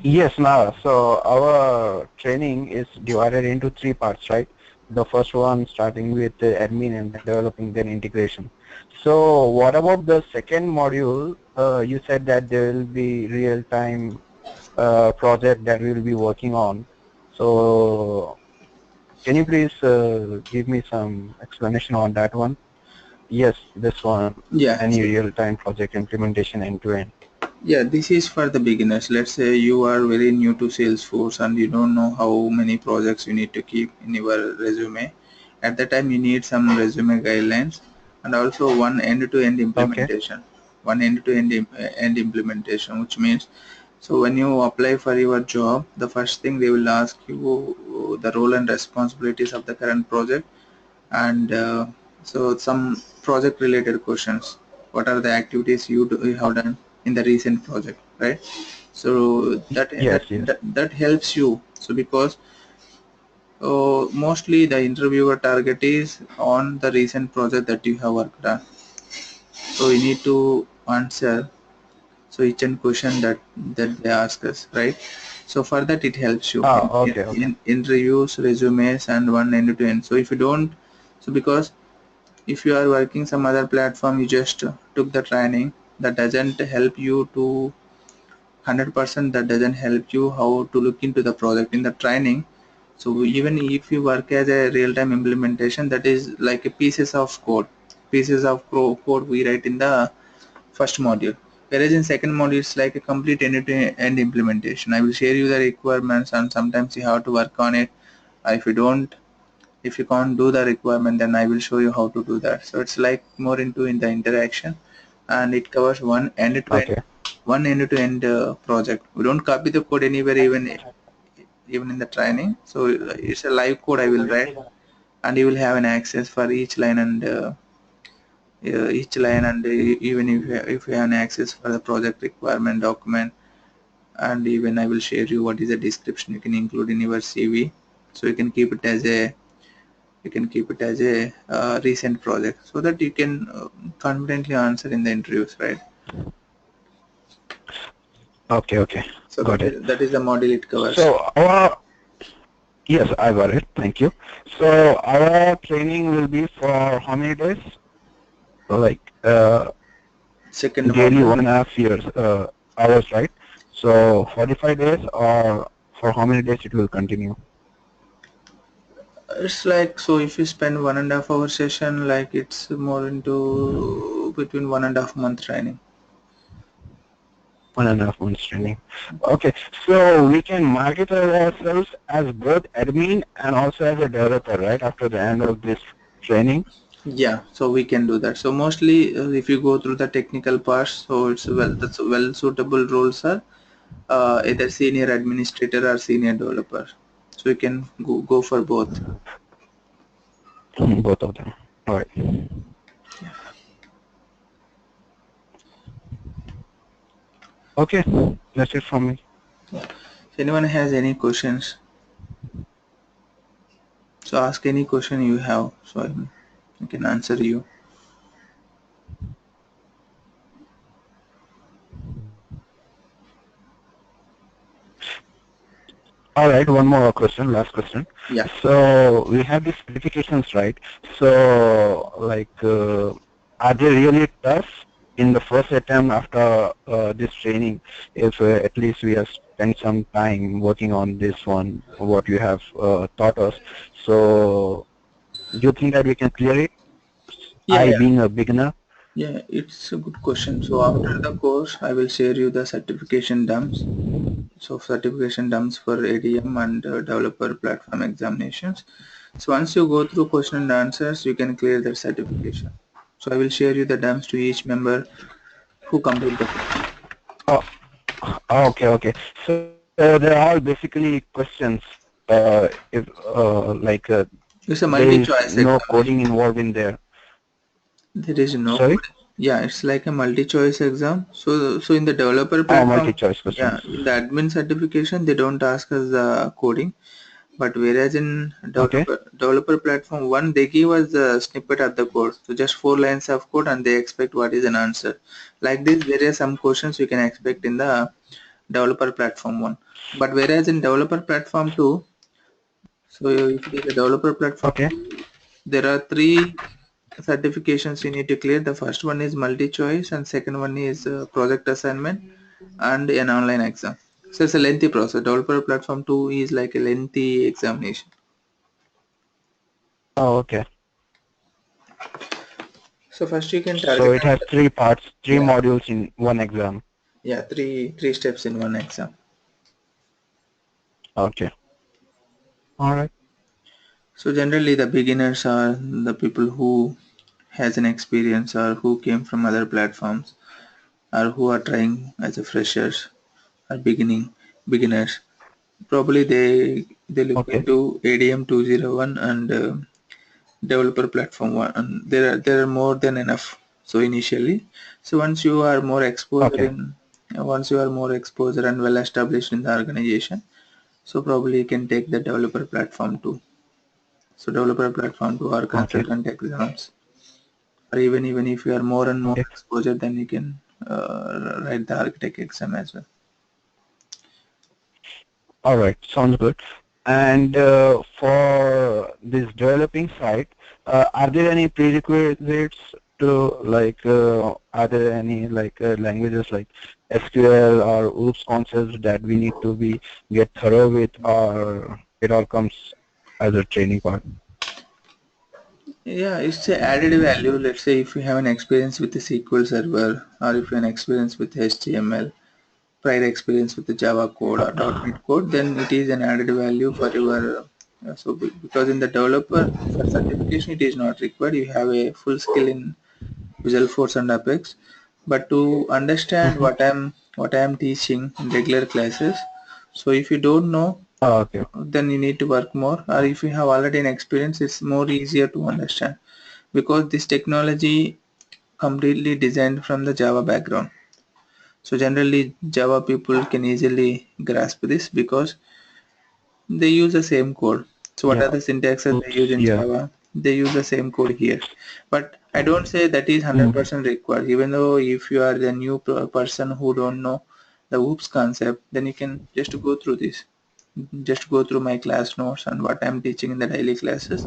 Yes, now, so our training is divided into 3 parts, right? The first one starting with the admin and then developing, then integration. So what about the second module? You said that there will be real-time project that we will be working on. So can you please give me some explanation on that one? Yes, this one, Yeah. any real-time project implementation end-to-end. Yeah, this is for the beginners. Let's say you are very new to Salesforce and you don't know how many projects you need to keep in your resume. At that time, you need some resume guidelines and also one end-to-end Okay. implementation. One end implementation, which means so when you apply for your job, the first thing they will ask you the role and responsibilities of the current project, and so some project related questions. What are the activities you have done in the recent project, right? So that Yes, that yes. that, that helps you. So because mostly the interviewer target is on the recent project that you have worked on, so you need to answer so each and question that they ask us, right? So for that it helps you Ah, in okay, okay. interviews, resumes, and one end to end. So if you don't, so because if you are working some other platform, you just took the training, that doesn't help you to 100%, that doesn't help you how to look into the project in the training. So even if you work as a real-time implementation, that is like a pieces of code we write in the first module, whereas in second module it's like a complete end-to-end implementation. I will share you the requirements and sometimes you have to work on it. If you don't if you can't do the requirement, then I will show you how to do that. So it's like more into in the interaction, and it covers one end-to-end Okay. end-to-end project. We don't copy the code anywhere, even in the training. So it's a live code I will write, and you will have an access for each line, and even if you have an access for the project requirement document, and even I will share you what is the description you can include in your CV, so you can keep it as a recent project, so that you can confidently answer in the interviews, right? Okay. Okay. So Got it. that is the module it covers. So our yes, I got it. Thank you. So our training will be for how many days? Like Second daily module, 1.5 years hours, right? So 45 days, or for how many days it will continue? it's like, so if you spend 1.5 hour session, like it's more into between 1.5 month training. 1.5 months training. Okay, so we can market ourselves as both admin and also as a developer, right? After the end of this training. Yeah, so we can do that. So mostly if you go through the technical parts, so that's well suitable roles are either senior administrator or senior developer, so you can go for both. Both of them. All right. Okay, that's it from me. If anyone has any questions, so ask any question you have, so I can answer you. All right, one more question, last question. Yeah. So we have these certifications, right? So like, are they really tough in the first attempt after this training? If at least we have spent some time working on this one, what you have taught us. So do you think that we can clear it? Yeah, I yeah. being a beginner. Yeah, it's a good question. So after the course, I will share you the certification dumps. So certification dumps for ADM and developer platform examinations. So once you go through question and answers, you can clear the certification. So I will share you the dumps to each member who complete the course. Oh, okay, okay. So they're all basically questions. If like It's a there is multi-choice no examination. coding involved in there. There is no Sorry? coding. Yeah, it's like a multi-choice exam. So in the developer Oh, platform, multi-choice yeah, questions. in the admin certification, they don't ask us the coding. But whereas in Okay. developer platform one, they give us the snippet of the code. So just 4 lines of code, and they expect what is an answer. Like this, there are some questions you can expect in the developer platform one. But whereas in developer platform two, so if it is a developer platform Okay. two, there are 3 certifications you need to clear. The first one is multi-choice, and second one is project assignment and an online exam. So it's a lengthy process. Developer platform 2 is like a lengthy examination. Oh, okay. So first you can So target. it has 3 parts, three Yeah, modules in one exam. yeah, three steps in one exam. Okay. All right. So generally the beginners are the people who has an experience or who came from other platforms or who are trying as a freshers or beginners. Probably they look Okay. into ADM 201 and developer platform one, and there are more than enough. So initially, so once you are more exposure Okay. in once you are more exposure and well established in the organization, so probably you can take the developer platform too. So developer platform too or Okay. consultant exams, or even if you are more and more Okay. exposure, then you can write the architect exam as well. All right. Sounds good. And for this developing side, are there any prerequisites to like? Are there any like languages like SQL or OOPS concepts that we need to be get thorough with, or it all comes as a training part? Yeah, it's a added value. Let's say if you have an experience with the SQL Server, or if you have an experience with HTML, prior experience with the Java code or .NET code, then it is an added value for your Because in the developer for certification it is not required. You have a full skill in Visual Force and Apex, but to understand Mm-hmm. what I am teaching in regular classes, so if you don't know, Oh, okay. then you need to work more, or if you have already an experience, it's more easier to understand, because this technology completely designed from the Java background. So generally Java people can easily grasp this because they use the same code. So what Yeah. are the syntaxes they use in Yeah. Java? They use the same code here. But I don't say that is Mm-hmm. 100% required. Even though if you are the new person who don't know the OOPS concept, then you can just go through this. Just go through my class notes and what I'm teaching in the daily classes.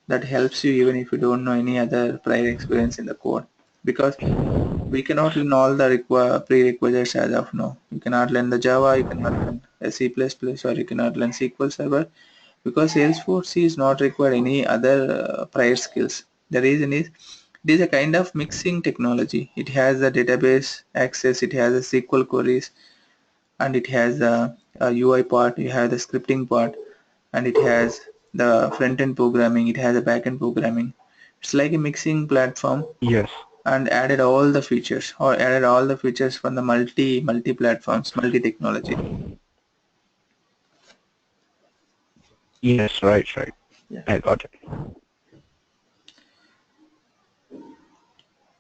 That helps you even if you don't know any other prior experience in the code. Because we cannot learn all the prerequisites as of now. You cannot learn the Java, you cannot learn C++, or you cannot learn SQL Server, because Salesforce is not required any other prior skills. The reason is it is a kind of mixing technology. It has a database access, it has a SQL queries, and it has a UI part, you have the scripting part, and it has the front-end programming, it has a back-end programming. It's like a mixing platform, Yes. and added all the features, or added all the features from the multi platforms, multi technology. Yes. Right. Right. Yeah. I got it.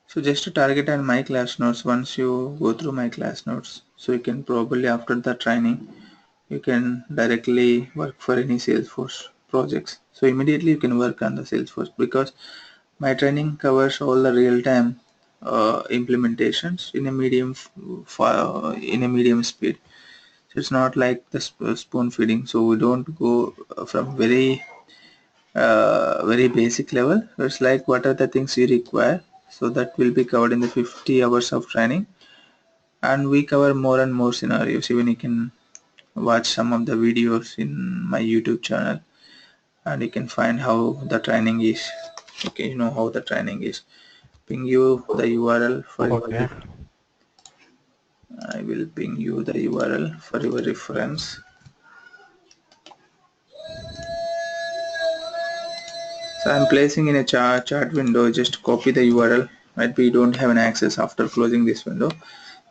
So just to target on my class notes, once you go through my class notes, so you can probably after the training, you can directly work for any Salesforce projects. So immediately you can work on the Salesforce, because my training covers all the real-time implementations in a medium speed. So it's not like the spoon feeding. So we don't go from very basic level. So it's like what are the things you require. So that will be covered in the 50 hours of training, and we cover more and more scenarios. Even you can watch some of the videos in my YouTube channel, and you can find how the training is. Okay, you know how the training is. Ping you the URL for your. Okay. I will ping you the URL for your reference. So I'm placing in a chat window. Just copy the URL. Might be you don't have an access after closing this window.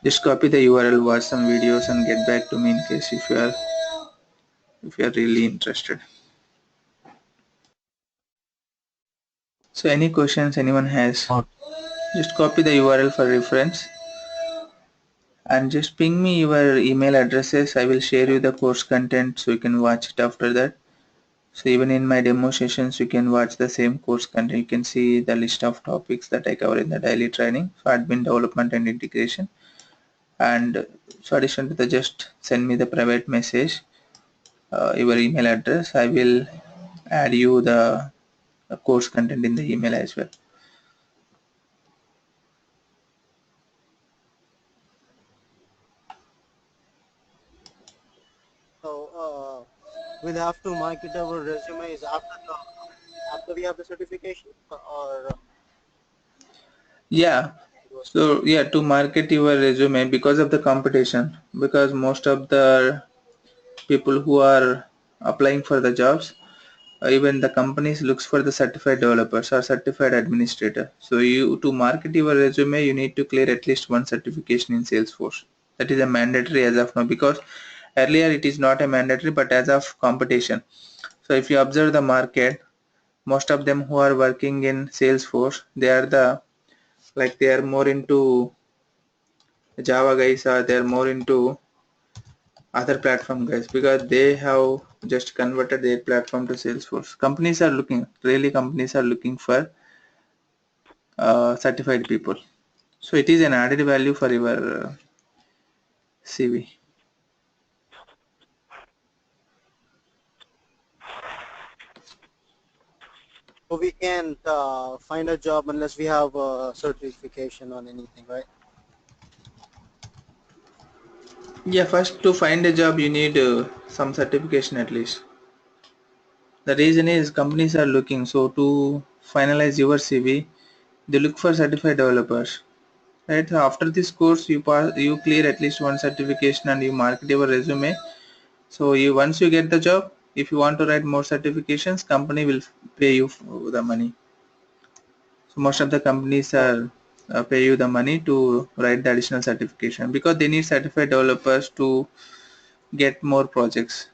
Just copy the URL, watch some videos, and get back to me in case if you are really interested. So any questions anyone has, Okay. just copy the URL for reference, and just ping me your email addresses. I will share you the course content so you can watch it after that. So even in my demo sessions, you can watch the same course content. You can see the list of topics that I cover in the daily training. So admin development and integration. And so addition to the, just send me the private message, your email address. I will add you the course content in the email as well. So we'll have to market our resumes after we have the certification, or Yeah. So yeah, to market your resume because of the competition, because most of the people who are applying for the jobs, even the companies looks for the certified developers or certified administrator. So you, to market your resume, you need to clear at least one certification in Salesforce. That is a mandatory as of now, because earlier it is not a mandatory, but as of competition. So if you observe the market, most of them who are working in Salesforce, they are the, like, they are more into Java guys, or they are more into other platform guys, because they have just converted their platform to Salesforce. Companies are looking, really companies are looking for certified people. So it is an added value for your CV. so we can't find a job unless we have a certification on anything, right? Yeah, first to find a job you need some certification at least. The reason is companies are looking, so to finalize your CV, they look for certified developers. Right? So after this course, you clear at least one certification and you market your resume. So you, once you get the job, if you want to write more certifications, company will pay you the money. So most of the companies are pay you the money to write the additional certification because they need certified developers to get more projects.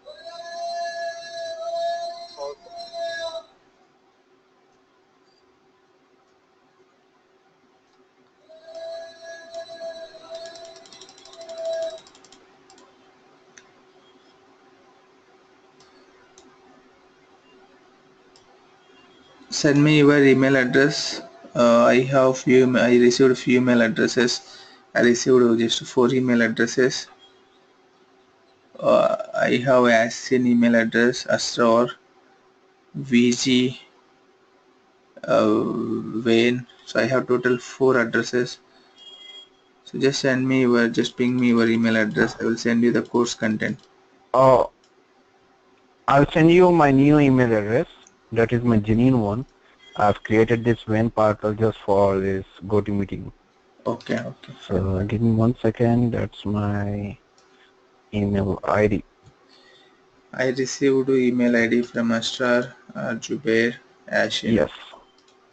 Okay. Send me your email address. I received few email addresses. I received just 4 email addresses. I have ASIN email address, Astor, VG, Wayne. So I have total 4 addresses. So just ping me your email address. I will send you the course content. Oh, I'll send you my new email address. That is my genuine one. I've created this WAN portal just for this GoToMeeting. Okay. So give me 1 second. That's my email ID. I received email ID from Asrar, Jubair, Ashin. Yes.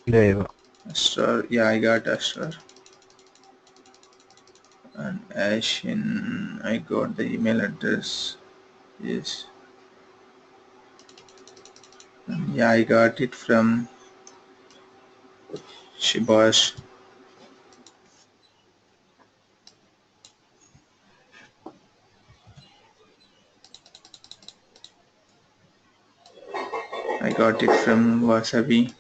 There you go. Asrar, yeah, I got Asrar. And Ashin, I got the email address. Yes. Yeah, I got it from Shibash. I got it from Wasabi.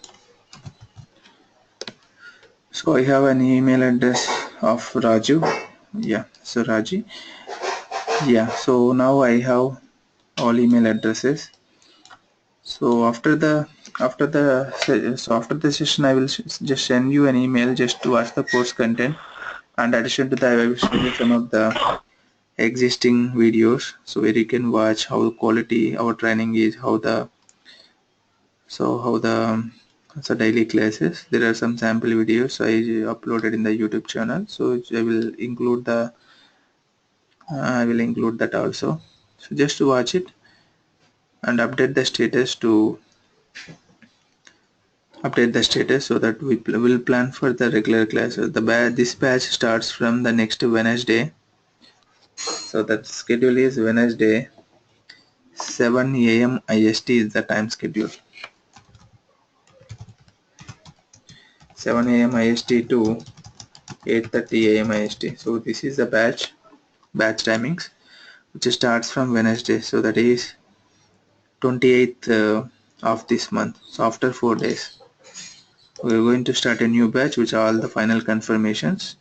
So I have an email address of Raju. Yeah, so Raji. Yeah, so now I have all email addresses. So after the session, I will just send you an email just to watch the course content. And addition to that, I will show you some of the existing videos, so where you can watch how the quality our training is, how the daily classes. There are some sample videos I uploaded in the YouTube channel, so I will include that also. So just to watch it and update the status so that we will plan for the regular classes. This batch starts from the next Wednesday. So that schedule is Wednesday 7 a.m. IST is the time schedule. 7 a.m. IST to 8:30 a.m. IST. So this is the batch timings, which starts from Wednesday. So that is 28th of this month. So after 4 days, we're going to start a new batch, which are all the final confirmations.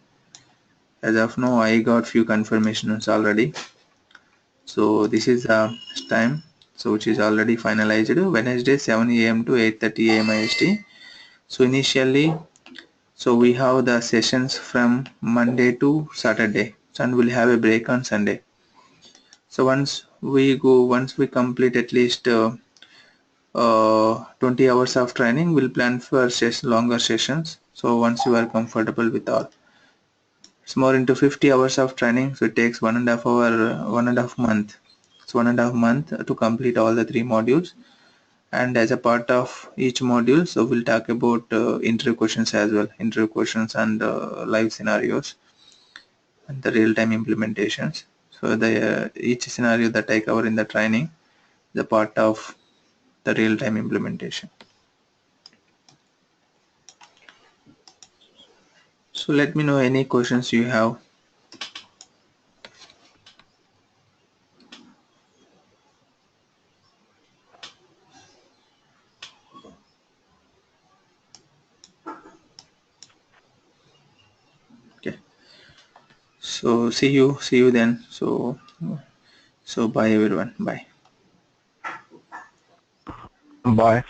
As of now, I got few confirmations already. So this is the time, so which is already finalized. Wednesday 7 a.m. to 8:30 a.m. IST. So initially, so we have the sessions from Monday to Saturday, and we'll have a break on Sunday. So once we complete at least 20 hours of training, we'll plan for longer sessions. So once you are comfortable with all, it's more into 50 hours of training, so it takes 1.5 month. So 1.5 month to complete all the 3 modules. And as a part of each module, so we'll talk about interview questions as well, interview questions and live scenarios and the real-time implementations. So the each scenario that I cover in the training, the part of the real-time implementation. So let me know any questions you have. Okay. So see you then. So bye everyone. Bye. Bye.